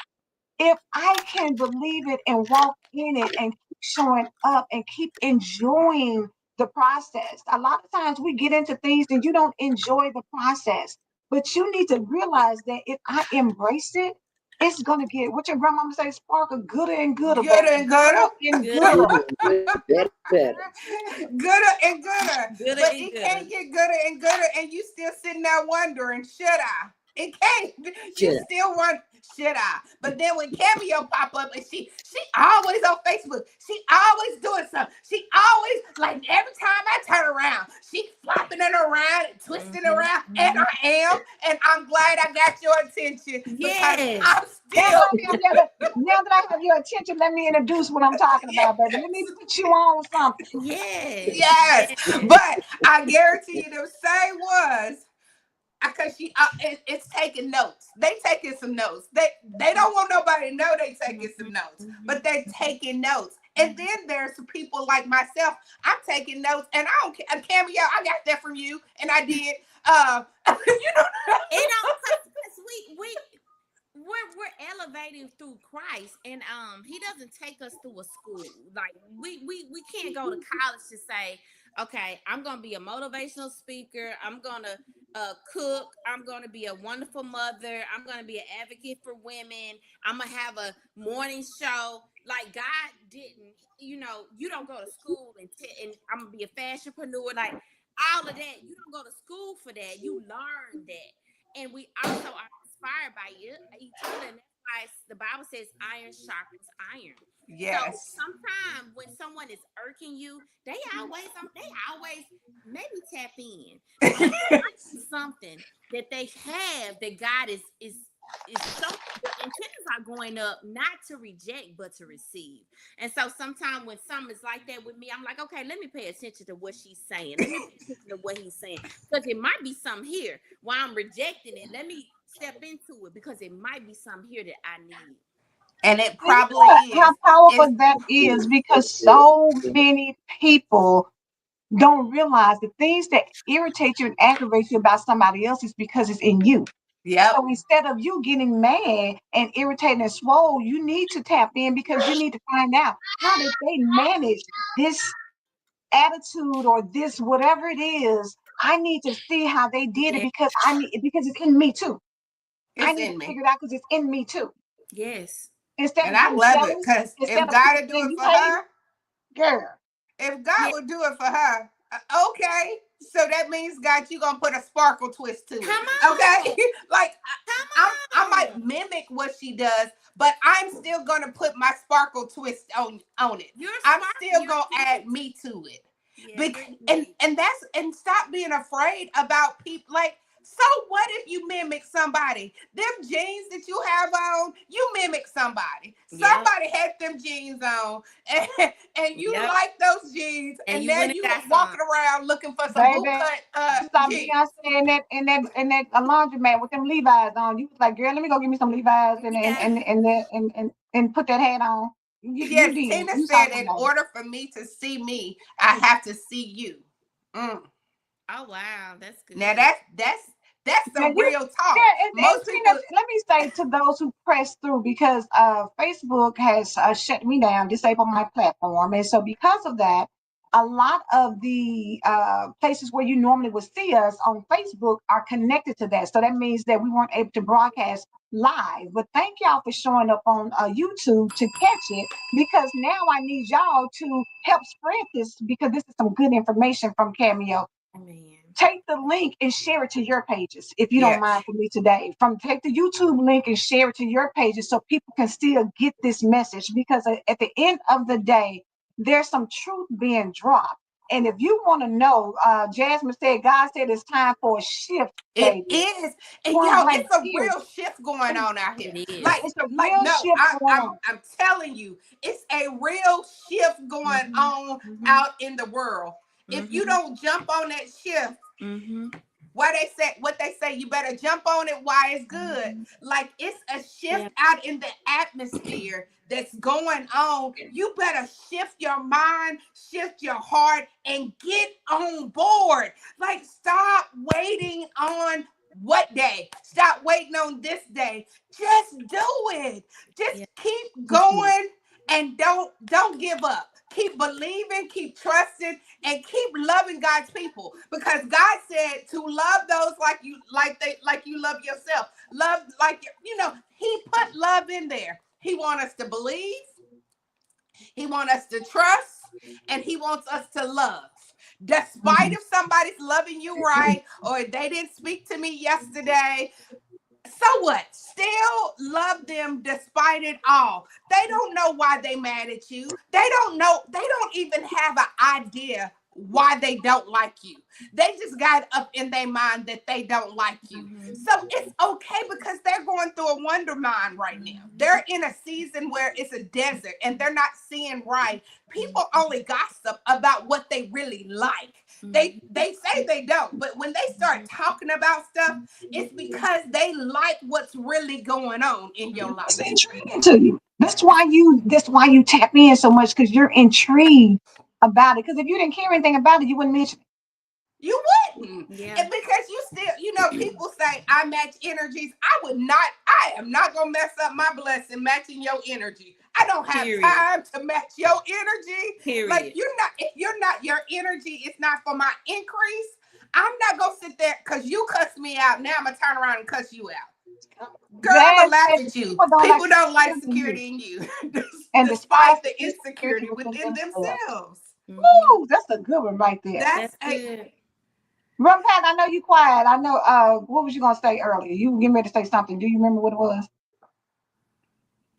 If I can believe it and walk in it and keep showing up and keep enjoying the process. A lot of times we get into things and you don't enjoy the process, but you need to realize that if I embrace it, it's gonna get what your grandmama say, sparkle gooder and gooder, Gooder and gooder. and gooder. Gooder and gooder. But it can't get gooder and gooder, and you still sitting there wondering, should I? It can't. You still want, should I? But then when Cameo pop up, and she always on Facebook. She always doing something. She always, like, every time I turn around, she flopping it around and twisting around. And I am. And I'm glad I got your attention because Yes. I'm Now still. that I have now that I have your attention, let me introduce what I'm talking about, baby. Let me Yes. put you on something. Yes. Yes. Yes. But I guarantee you the same was because it's taking notes. They taking some notes. They don't want nobody to know they taking some Mhm, notes, but mhm, they taking notes. And mhm. then there's some people like myself. I'm taking notes, and I don't care. Cameo, I got that from you, and I did. You know, Cause we're elevating through Christ, and he doesn't take us through a school. Like we can't go to college to say, okay, I'm gonna be a motivational speaker, I'm gonna cook, I'm gonna be a wonderful mother, I'm gonna be an advocate for women, I'm gonna have a morning show. Like God didn't, you don't go to school and I'm gonna be a fashionpreneur. Like all of that, you don't go to school for that. You learn that, and we also are inspired by each other. And that's why the Bible says iron sharpens iron. So yes, sometimes when someone is irking you, they always maybe tap in because there might be something that they have that God is showing. The antennas are going up not to reject but to receive. And so sometimes when something is like that with me, I'm like, okay, let me pay attention to what she's saying. Let me pay attention to what he's saying. Because it might be something here while I'm rejecting it. Let me step into it because it might be something here that I need. and it And you probably know how is. powerful It's that is because so many people don't realize the things that irritate you and aggravate you about somebody else is because it's in you. yep, So instead of you getting mad and irritated and swole, you need to tap in because you need to find out how did they manage this attitude or this whatever it is. I need to see how they did it Yeah. because it's in me too. I it's need to in me, figure it out because it's in me too. Yes. Instead and of I getting love it jealous, because if instead of God people would do saying it you for hate it, her, girl. if God Yeah. would do it for her, okay. So that means, God, you gonna put a sparkle twist to it, Come okay? on. Like I Come might on. mimic what she does, but I'm still gonna put my sparkle twist on it. You're I'm sparkly. still You're gonna add unique. me to it. Yeah, you're And unique. stop being afraid about people. Like, so what if you mimic somebody? Them jeans that you have on, you mimic somebody. Yep. Somebody had them jeans on, and you Yep. like those jeans, And and you now went and you got some. walking around looking for some Baby, bootcut you saw jeans. Beyonce in that laundromat with them Levi's on. You was like, girl, let me go get me some Levi's Yeah. and put that hat on. You Yes, did. Tina You saw said, that in moment. order for me to see me, I have to see you. Mm. Oh wow, that's Now good. that's Yeah, some you real talk. and Most Tina, people, let me say to those who press through because Facebook has shut me down, disabled my platform, and so because of that, a lot of the places where you normally would see us on Facebook are connected to that. So that means that we weren't able to broadcast live. But thank y'all for showing up on YouTube to catch it because now I need y'all to help spread this because this is some good information from Cameo. Man. Take the link and share it to your pages if you don't yeah, mind for me today. From take the YouTube link and share it to your pages so people can still get this message because at the end of the day there's some truth being dropped. And if you want to know, Jasmine said God said it's time for a shift, it baby. is. And Point y'all, blank it's a period. real shift going on out here. It Like, is. It's a like real no, shift going on. I'm telling you, it's a real shift going Mm-hmm. on Mm-hmm. out in the world. If you Mm-hmm. don't jump on that shift, Mm-hmm. what they say, you better jump on it while it's good. Mm-hmm. Like, it's a Yeah. shift out in the atmosphere that's going on. You better shift your mind, shift your heart, and get on board. Like, stop waiting on what day, stop waiting on this day. Just do it. Just Yeah. keep Just do it. going, and don't give up. Keep believing, keep trusting, and keep loving God's people, because God said to love those like you love yourself. Love like He put love in there. He wants us to believe, He wants us to trust, and He wants us to love. Despite Mhm. if somebody's loving you right, or they didn't speak to me yesterday, So what? Still love them despite it all. They don't know why they mad at you. They don't know. They don't even have an idea why they don't like you. They just got up in their mind that they don't like you. So it's okay because they're going through a wonder mind right now. They're in a season where it's a desert and they're not seeing right. People only gossip about what they really like. They say they don't, but when they start talking about stuff, it's because they like what's really going on in your It's life. intriguing to you. That's why you tap in so much because you're intrigued about it. Because if you didn't care anything about it, you wouldn't mention it. You wouldn't. Yeah. And because you still, people say I match energies. I am not gonna mess up my blessing matching your energy. I don't have Period. time to match your energy. Period. Like if your energy is not for my increase, I'm not gonna sit there because you cuss me out. Now I'm gonna turn around and cuss you out. Girl, I'm Yes, gonna laugh baby. at you. People don't like People don't like security in you security in you, and despise despite the the insecurity insecurity within within themselves. themselves. Woo, that's a good one right there. That's That's a good. Run Pat, I know you quiet. I know what was you gonna say earlier? You were getting ready to say something. Do you remember what it was?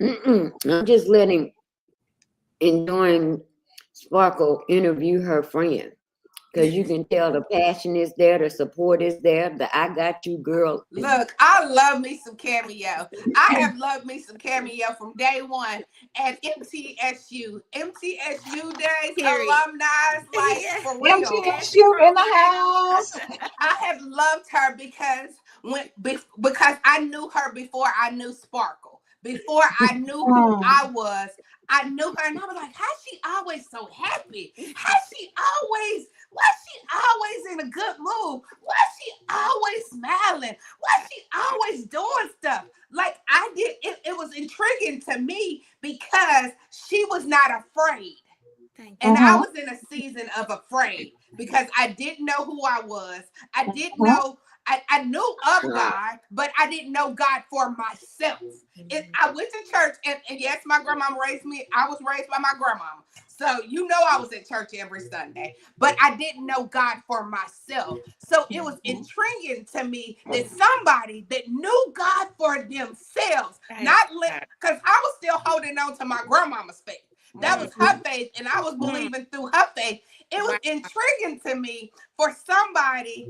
I'm just enjoying Sparkle interview her friend. Because you can tell the passion is there, the support is there, the I got you girl. Look, I love me some Cameo. I have loved me some Cameo from day one at MTSU. MTSU days, Period. alumni, like Yeah. for real. Yes, MTSU in the program. house. I have loved her because I knew her before I knew Sparkle. Before I knew who I was, I knew her and I was like, how's she always so happy? Why she always in a good mood? Why she always smiling? Why she always doing stuff? Like I did, it was intriguing to me because she was not afraid. Thank And you. I Mm-hmm. was in a season of afraid because I didn't know who I was. I didn't Mm-hmm. know, I knew of God, but I didn't know God for myself. I went to church, and yes, my grandmama raised me. I was raised by my grandmama. So, I was at church every Sunday, but I didn't know God for myself. So, it was intriguing to me that somebody that knew God for themselves, Thank not God. because I was still holding on to my grandmama's faith. That was her faith, and I was believing through her faith. It was Wow. intriguing to me for somebody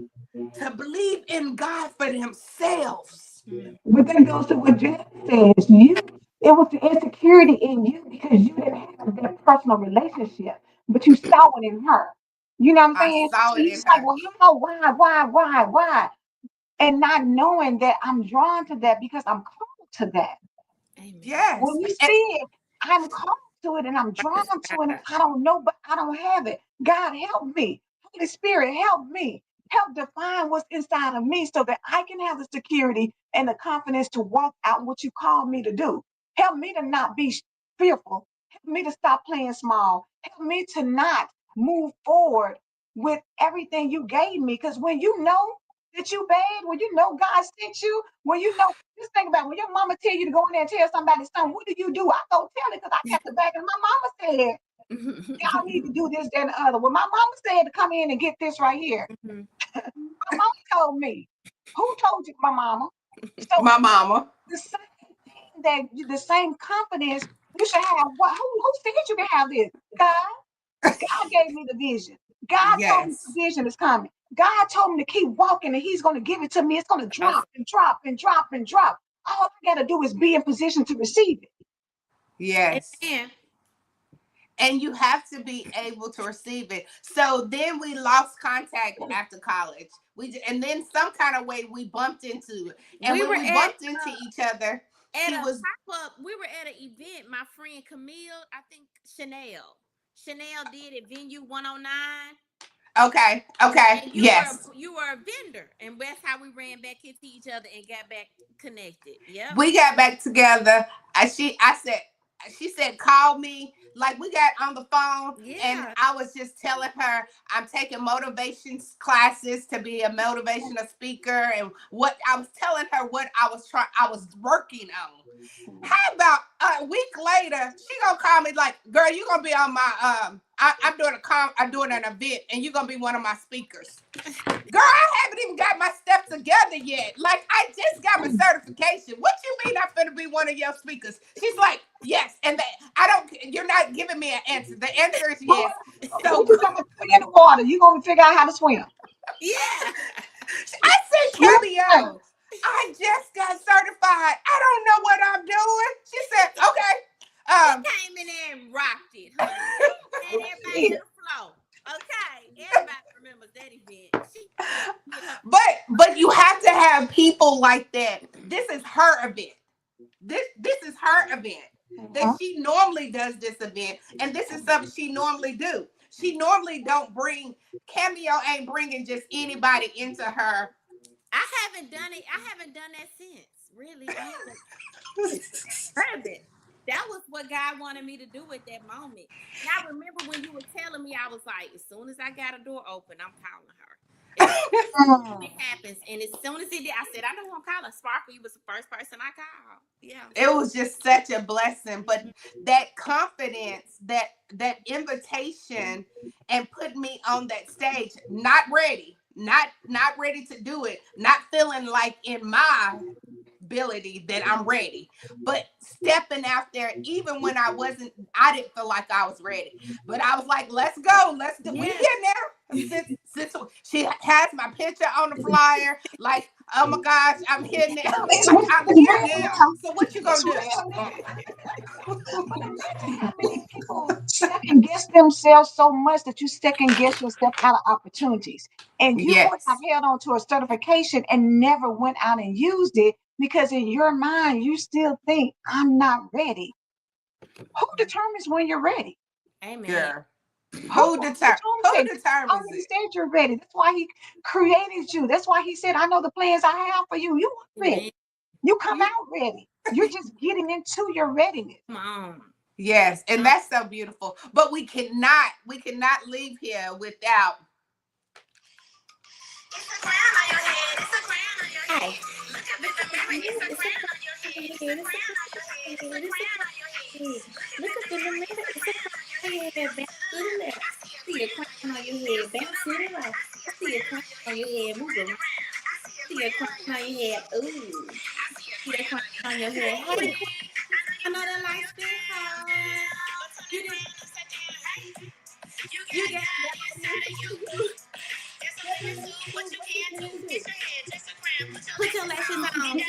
to believe in God for themselves. But that goes to what Jen says. It was the insecurity in you because you didn't have that personal relationship, but you saw it in her. You know what I'm I saying? saw So it you in just like, her. well, why? And not knowing that I'm drawn to that because I'm called to that. Amen. When Yes. you see And it, I'm called to it and I'm drawn Praise to it. And God. I don't know, but I don't have it. God, help me. Holy Spirit, help me. Help define what's inside of me so that I can have the security and the confidence to walk out what you call me to do. Help me to not be fearful. Help me to stop playing small. Help me to not move forward with everything you gave me. Because when you know that you bad, when you know God sent you, when you know, just think about it, when your mama tell you to go in there and tell somebody something, what do? I go tell it because I got the back and my mama said, y'all need to do this, that, and the other. When my mama said to come in and get this right here, my mama told me. Who told you? My mama. So my mama. the same thing the same confidence you should have. What who said you can have this? God. God gave me the vision. God told me the Yes. vision is coming. God told me to keep walking and he's going to give it to me. It's going to drop and drop and drop and drop. All I got to do is be in position to receive it. Yes. Amen. And you have to be able to receive it. So then we lost contact after college. And then some kind of way we bumped into it. And We when were we bumped into each other, at she a was pop-up. We were at an event. My friend Camille, I think Chanel did at Venue 109. okay. Okay. And Yes. you were a vendor, and that's how we ran back into each other and got back connected. Yep. We got back together. She said, call me. Like we got on the phone and Yeah. I was just telling her I'm taking motivation classes to be a motivational speaker and what I was telling her what I was working on. How about a week later, she gonna call me like, girl, you gonna be on my I'm doing an event and you're gonna be one of my speakers. Girl, I haven't even got my stuff together yet. Like, I just got my certification. What you mean I'm finna be one of your speakers? She's like, yes. And you're not giving me an answer. The answer is yes. So When you come in the water, you're gonna figure out how to swim. Yeah. I said, Cameo, I just got certified. I don't know what I'm doing. She said, okay. She came in there and rocked it, honey. And everybody in the flow. Okay. Everybody remembers that event. But you have to have people like that. This is her event. This is her event. That she normally does this event, and this is something she normally do. She normally don't bring Cameo ain't bringing just anybody into her. I haven't done it. I haven't done that since. Really, I haven't. That was what God wanted me to do at that moment. And I remember when you were telling me, I was like, as soon as I got a door open, I'm calling her. It happens, and as soon as it did, I said, I know I'm calling. Sparkle, you was the first person I called. Yeah, it was just such a blessing. But that confidence, that invitation, and put me on that stage, not ready, not ready to do it, not feeling like in my ability that I'm ready, but stepping out there even when I didn't feel like I was ready, but I was like, let's go, let's do. We here now. Since she has my picture on the flyer, like, oh my gosh, I'm here now. Like, I'm here now. So what you gonna do? People second guess themselves so much that you second guess yourself out of opportunities. And you would have held on to a certification and never went out and used it because in your mind, you still think, I'm not ready. Who determines when you're ready? Amen. Girl. Who determines it? He said you're ready. That's why he created you. That's why he said, I know the plans I have for you. You are ready. You come out ready. You're just getting into your readiness. Come on. Yes, and that's so beautiful. But we cannot leave here without. It's a crown on your head. It's a crown on your head. Look up in the mirror. It's a crown on your head. It's a crown on your head. It's a crown on your head. Look up in the mirror. It's a crown on your head. Bounce to the left. I see a crown on your head. Bounce to the right. I see a crown on your head. Move around. I see a crown on your head. Ooh. I see a crown on your head. Hey, another light skin color. You got that inside of you. What you can do. Put your lashes on. You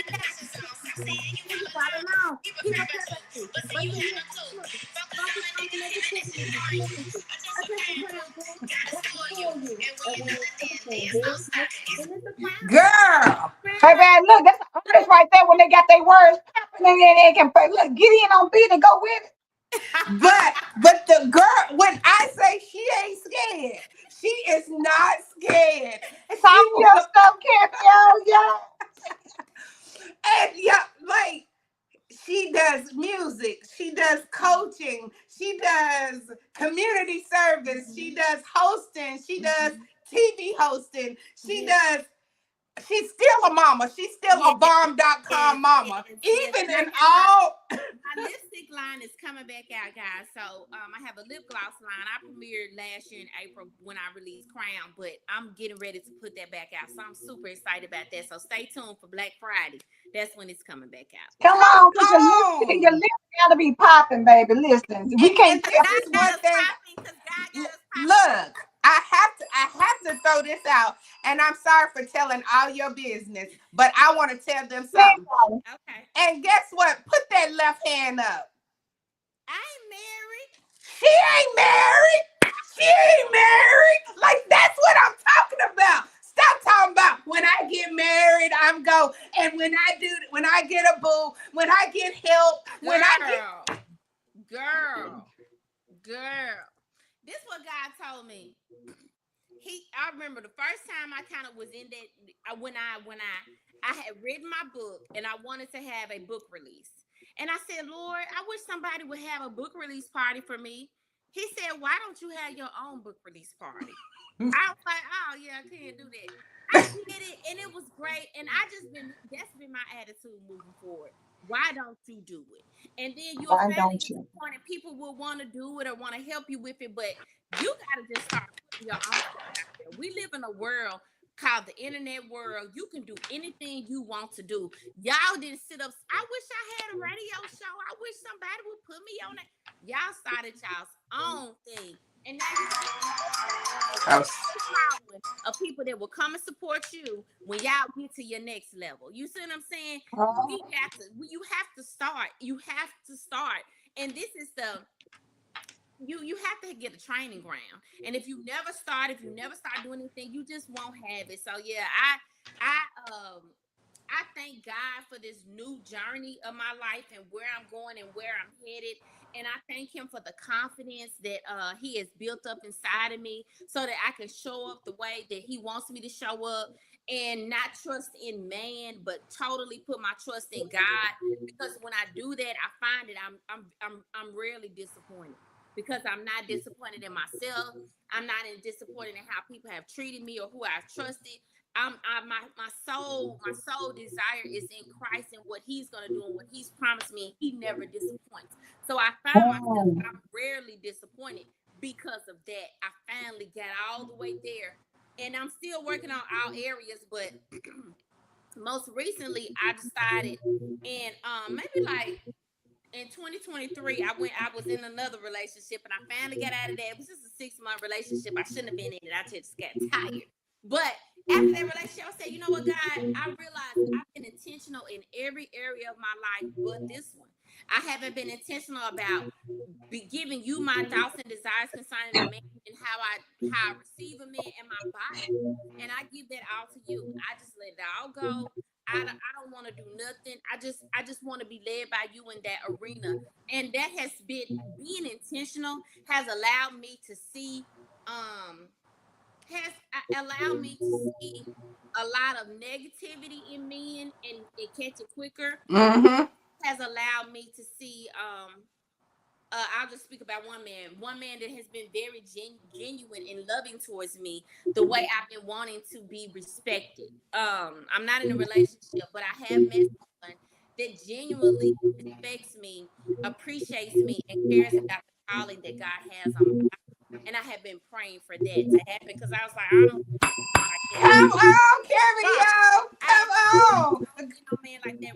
fall along. People tell you. But see, you have no clue. Focus on the negativity. I just a crown, boo. That's for you. And when you understand this, girl. Hey, man, look, that's the artist right there when they got their words popping and they can look, get in on beat and go with it. But the girl, when I say she ain't scared, she is not scared. Talk your stuff, Cameo, yeah. And yeah, like, she does music, she does coaching, she does community service, she does hosting, she does TV hosting, she's still a mama. She's still a bomb.com mama. Even in all. My lipstick line is coming back out, guys. So I have a lip gloss line. I premiered last year in April when I released Crown, but I'm getting ready to put that back out. So I'm super excited about that. So stay tuned for Black Friday. That's when it's coming back out. Come on, because your lips gotta be popping, baby. Listen, we can't. This is one thing. Look, I have to throw this out, and I'm sorry for telling all your business, but I want to tell them something. Okay. And guess what? Put that left hand up. I ain't married. She ain't married. She ain't married. Like, that's what I'm talking about. Stop talking about when I get married, I'm go. And when I get a boo, when I get help, Girl. This is what God told me. I remember the first time I kind of was in that when I had written my book and I wanted to have a book release. And I said, Lord, I wish somebody would have a book release party for me. He said, why don't you have your own book release party? I was like, oh yeah, I can't do that. I did it and it was great. And that's been my attitude moving forward. Why don't you do it? And then you'll finally get to the point and people will want to do it or want to help you with it, but you gotta just start putting your own stuff out there. We live in a world called the internet world. You can do anything you want to do. Y'all didn't sit up. I wish I had a radio show. I wish somebody would put me on it. Y'all started y'all's own thing. And now you Oh, following of people that will come and support you when y'all get to your next level. You see what I'm saying? You have to start. You have to start. And this is the you have to get a training ground. And if you never start doing anything, you just won't have it. So yeah, I thank God for this new journey of my life and where I'm going and where I'm headed. And I thank him for the confidence that he has built up inside of me so that I can show up the way that he wants me to show up and not trust in man, but totally put my trust in God. Because when I do that, I find that I'm rarely disappointed because I'm not disappointed in myself. I'm not disappointed in how people have treated me or who I've trusted. My soul desire is in Christ and what he's going to do and what he's promised me. He never disappoints. So I find myself, I'm rarely disappointed because of that. I finally got all the way there and I'm still working on all areas, but most recently I decided in maybe like in 2023, I was in another relationship and I finally got out of that. It was just a 6-month relationship. I shouldn't have been in it. I just got tired. But after that relationship, I said, you know what, God, I realized I've been intentional in every area of my life but this one. I haven't been intentional about giving you my thoughts and desires concerning a man and how I receive a man and my body. And I give that all to you. I just let it all go. I don't want to do nothing. I just want to be led by you in that arena. And that has been being intentional has allowed me to see has allowed me to see a lot of negativity in men and catch it quicker. mm-hmm. Has allowed me to see I'll just speak about one man that has been very genuine and loving towards me the way I've been wanting to be respected. I'm not in a relationship, but I have met someone that genuinely respects me, appreciates me, and cares about the calling that God has on my life. And I have been praying for that to happen because I was like, I don't like that. Come on, Cameo. I Come on. don't see no man like that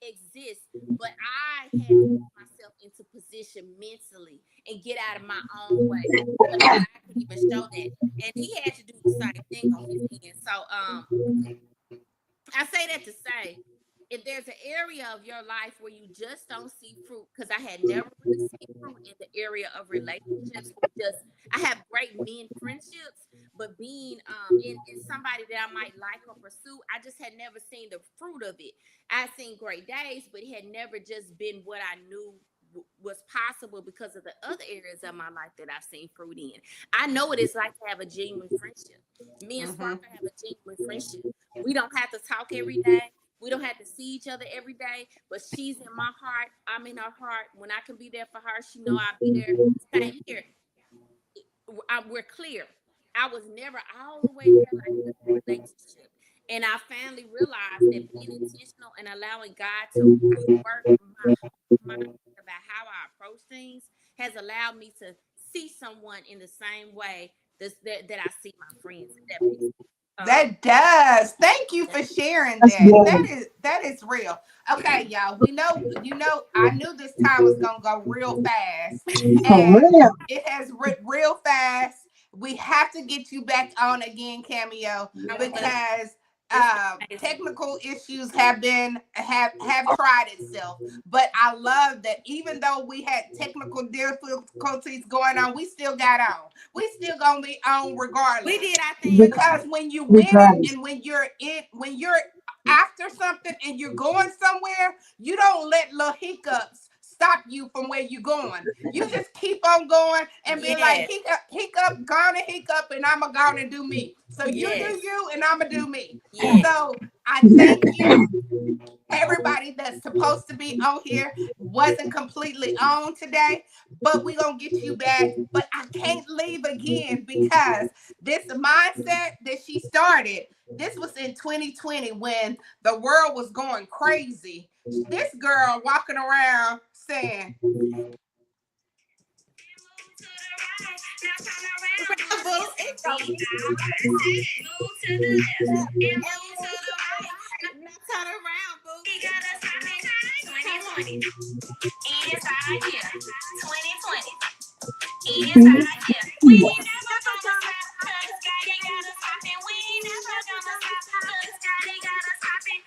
exists. But I had to put myself into position mentally and get out of my own way so that God could even show that. And he had to do the same thing on his end. So I say that to say, if there's an area of your life where you just don't see fruit, because I had never really seen fruit in the area of relationships, or just I have great men friendships, but being in somebody that I might like or pursue, I just had never seen the fruit of it. I seen great days, but it had never just been what I knew was possible because of the other areas of my life that I've seen fruit in. I know what it's like to have a genuine friendship. Me and Sparker have a genuine friendship. We don't have to talk every day. We don't have to see each other every day, but she's in my heart. I'm in her heart. When I can be there for her, she know I'll be there. Same here. We're clear. I was never all the way there like this in a relationship. And I finally realized that being intentional and allowing God to rework my whole mind about how I approach things has allowed me to see someone in the same way that I see my friends. If that makes sense. That does. Thank you for sharing That's that. good. That is real. Okay, y'all. We know, I knew this time was gonna go real fast, For and real. it has real fast. We have to get you back on again, Cameo, I would love because it's been amazing. technical issues have tried itself. But I love that even though we had technical difficulties going on, we still got on. We still gonna be on regardless. We did our thing. Because when you We win tried. it and when you're after something and you're going somewhere, you don't let little hiccups stop you from where you're going. You just keep on going and be like, Yes. hiccup, gonna hiccup, and I'm gonna do me. So you do Yes. you, and I'm gonna do me. Yes. So I thank you. Everybody that's supposed to be on here wasn't completely on today, but we're gonna get you back. But I can't leave again because this mindset that she started, this was in 2020 when the world was going crazy. This girl walking around saying, Boo. Move to the left and move to the right. Now turn around, boo. We gotta stop it. 2020. Inside here. 2020. Inside here. We ain't never gonna stop. Cause God ain't gotta stop it. We ain't never gonna stop. Cause God ain't gotta stop it.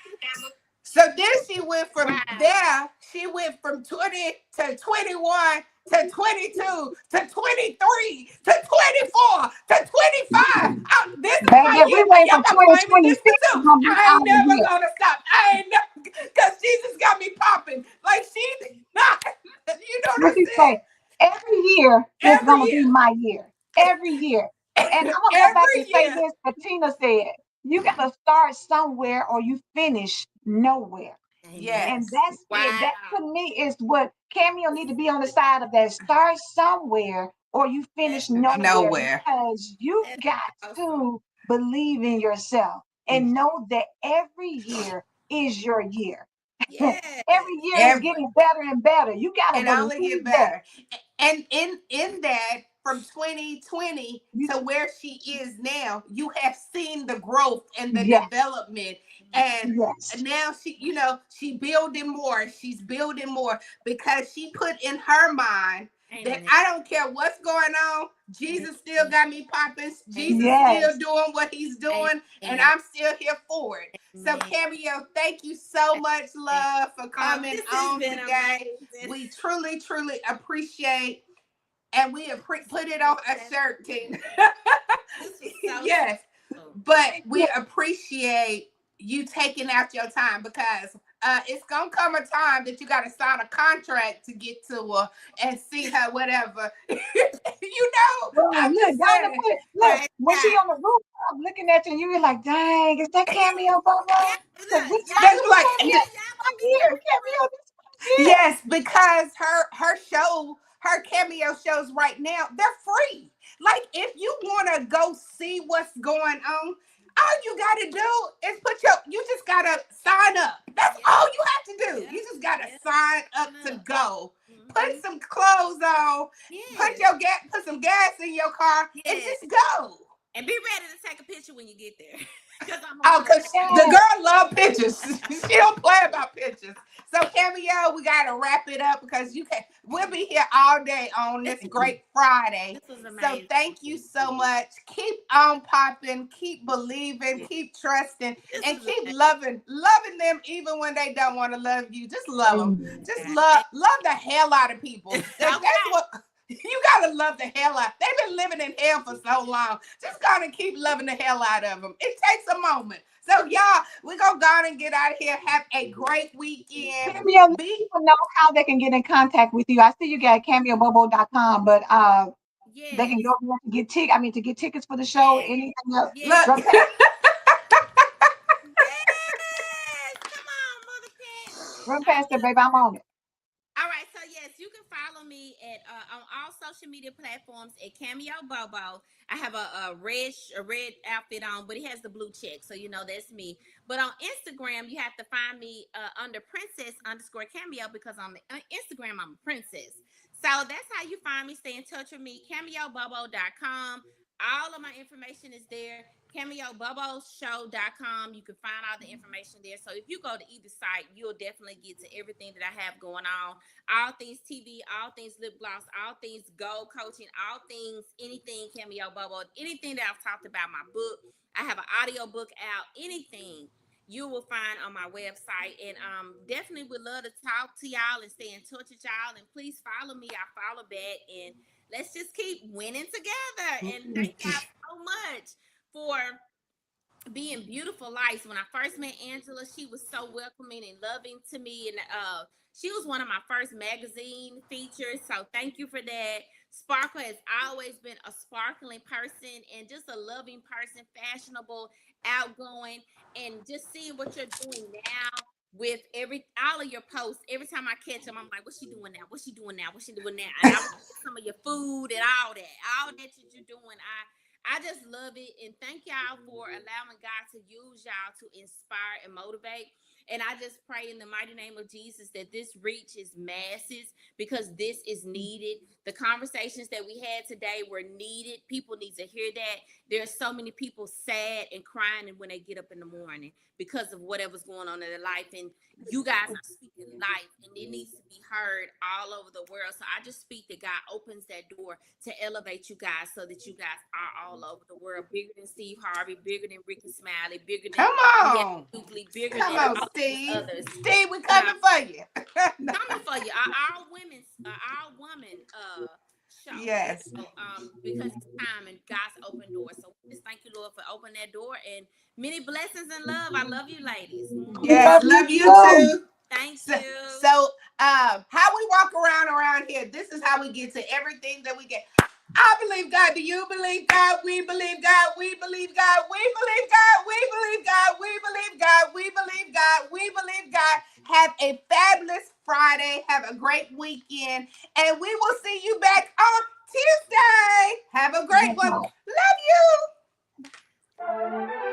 So then she went from Wow. there, she went from 20 to 21 to 22 to 23 to 24 to 25. This is my Baby, if we year. wait for Y'all claiming this 2026, one it's too. gonna be I ain't our never year. gonna stop. I ain't never, because Jesus got me popping. Like she did not. You know what What I'm you say? saying? Every year is Every gonna be year. my year. Every year. And I'm gonna go back and Every say year. this that Tina said. You gotta start somewhere or you finish nowhere. Amen. And Yes. that's it. Wow. That to me is what Cameo need to be on the side of that. Start somewhere or you finish nowhere Nowhere. because you That's got awesome. to believe in yourself and know that every year is your year. Yes. Every year is Every, getting better and better. You gotta and only get believe that. better. And in that, from 2020 You, to where she is now, you have seen the growth and the yes, development. And yes, now she building more. She's building more because she put in her mind that Amen. I don't care what's going on. Jesus still got me popping. Jesus Amen. still yes. doing what he's doing, and Amen. I'm still here for it. So, Amen. Cameo, thank you so much, Amen. love, for Oh, coming this has on been today. amazing. We truly, truly appreciate, and we put it on a shirt, Tina. This was so Yes, special. but we appreciate you taking out your time because it's gonna come a time that you got to sign a contract to get to her and see her, whatever. Right, I'm look, just down the saying. foot. Look, Praise when she God. on the roof, I'm looking at you, and you're like, dang, is that Cameo, Yeah, Bobo? Because look, we y'all That's told you, gonna like, be Cameo, here. this is Y'all my gonna be year. here. Cameo, this is my year. yes, because her show, her Cameo shows right now, they're free. Like if you want to go see what's going on, all you got to do is you just got to sign up. That's Yep, all you have to do. yep, You just got to yep. sign up Sign to up. go. Mm-hmm. Put some clothes on, Yes, put some gas in your car and yes. just go. And be ready to take a picture when you get there. Because I'm gonna Oh, be cause taking the Yes. girl love pictures. She don't play about pictures. So Cameo, we gotta wrap it up because we'll be here all day on this this. great Friday. This was So amazing. thank you so much. Keep on popping, keep believing, keep trusting, This and was keep amazing. loving them even when they don't want to love you. Just love them. Amen. Just God. love the hell out of people. That's Okay. what you gotta love the hell out. They've been living in hell for so long. Just gotta keep loving the hell out of them. It takes a moment. So y'all, we're gonna go on and get out of here. Have a great weekend. Cameo, let Be people know how they can get in contact with you. I see you got cameobobo.com, but they can Yes. go there to get to get tickets for the show, Yes. anything else. Yes. look. Run past, Yes. Come on, Mother Cat. run I past it, love baby. I'm on it. All right, so yes, you can follow me at on all social media platforms at Cameo Bobo. I have a red outfit on, but it has the blue check, so you know that's me. But on Instagram, you have to find me under Princess underscore Cameo because on the Instagram I'm a princess. So that's how you find me. Stay in touch with me. CameoBobo.com. All of my information is there. CameoBoboShow.com. You can find all the information there. So if you go to either site, you'll definitely get to everything that I have going on, all things TV, all things lip gloss, all things goal coaching, all things, anything Cameo Bobo, anything that I've talked about, my book. I have an audio book out, anything you will find on my website. And definitely would love to talk to y'all and stay in touch with y'all. And please follow me. I follow back. And let's just keep winning together. And thank y'all so much for being beautiful lights. When I first met Angela, she was so welcoming and loving to me, and she was one of my first magazine features, so thank you for that. Sparkle has always been a sparkling person and just a loving person, fashionable, outgoing, and just seeing what you're doing now with all of your posts. Every time I catch them, I'm like, what's she doing now? What's she doing now? What's she doing now? And I was some of your food and all that you're doing. I just love it, and thank y'all for allowing God to use y'all to inspire and motivate. And I just pray in the mighty name of Jesus that this reaches masses, because this is needed. The conversations that we had today were needed. People need to hear that. There's so many people sad and crying when they get up in the morning because of whatever's going on in their life. And you guys are speaking life, and it needs to be heard all over the world. So I just speak that God opens that door to elevate you guys, so that you guys are all over the world, bigger than Steve Harvey, bigger than Ricky Smiley, bigger than Come on. bigger Come than on, all these Steve. others. Steve, we You know, coming for you. coming for you. Our woman show. Yes. Because it's time and God's open doors. So we just thank you, Lord, for opening that door, and many blessings and love. I love you, ladies. Yes, love you too. Thank So, you. how we walk around here, this is how we get to everything that we get. I believe God. Do you believe God? We believe God. We believe God. We believe God. We believe God. We believe God. We believe God. We believe God. Have a fabulous Friday. Have a great weekend. And we will see you back on Tuesday. Have a great one. Love you.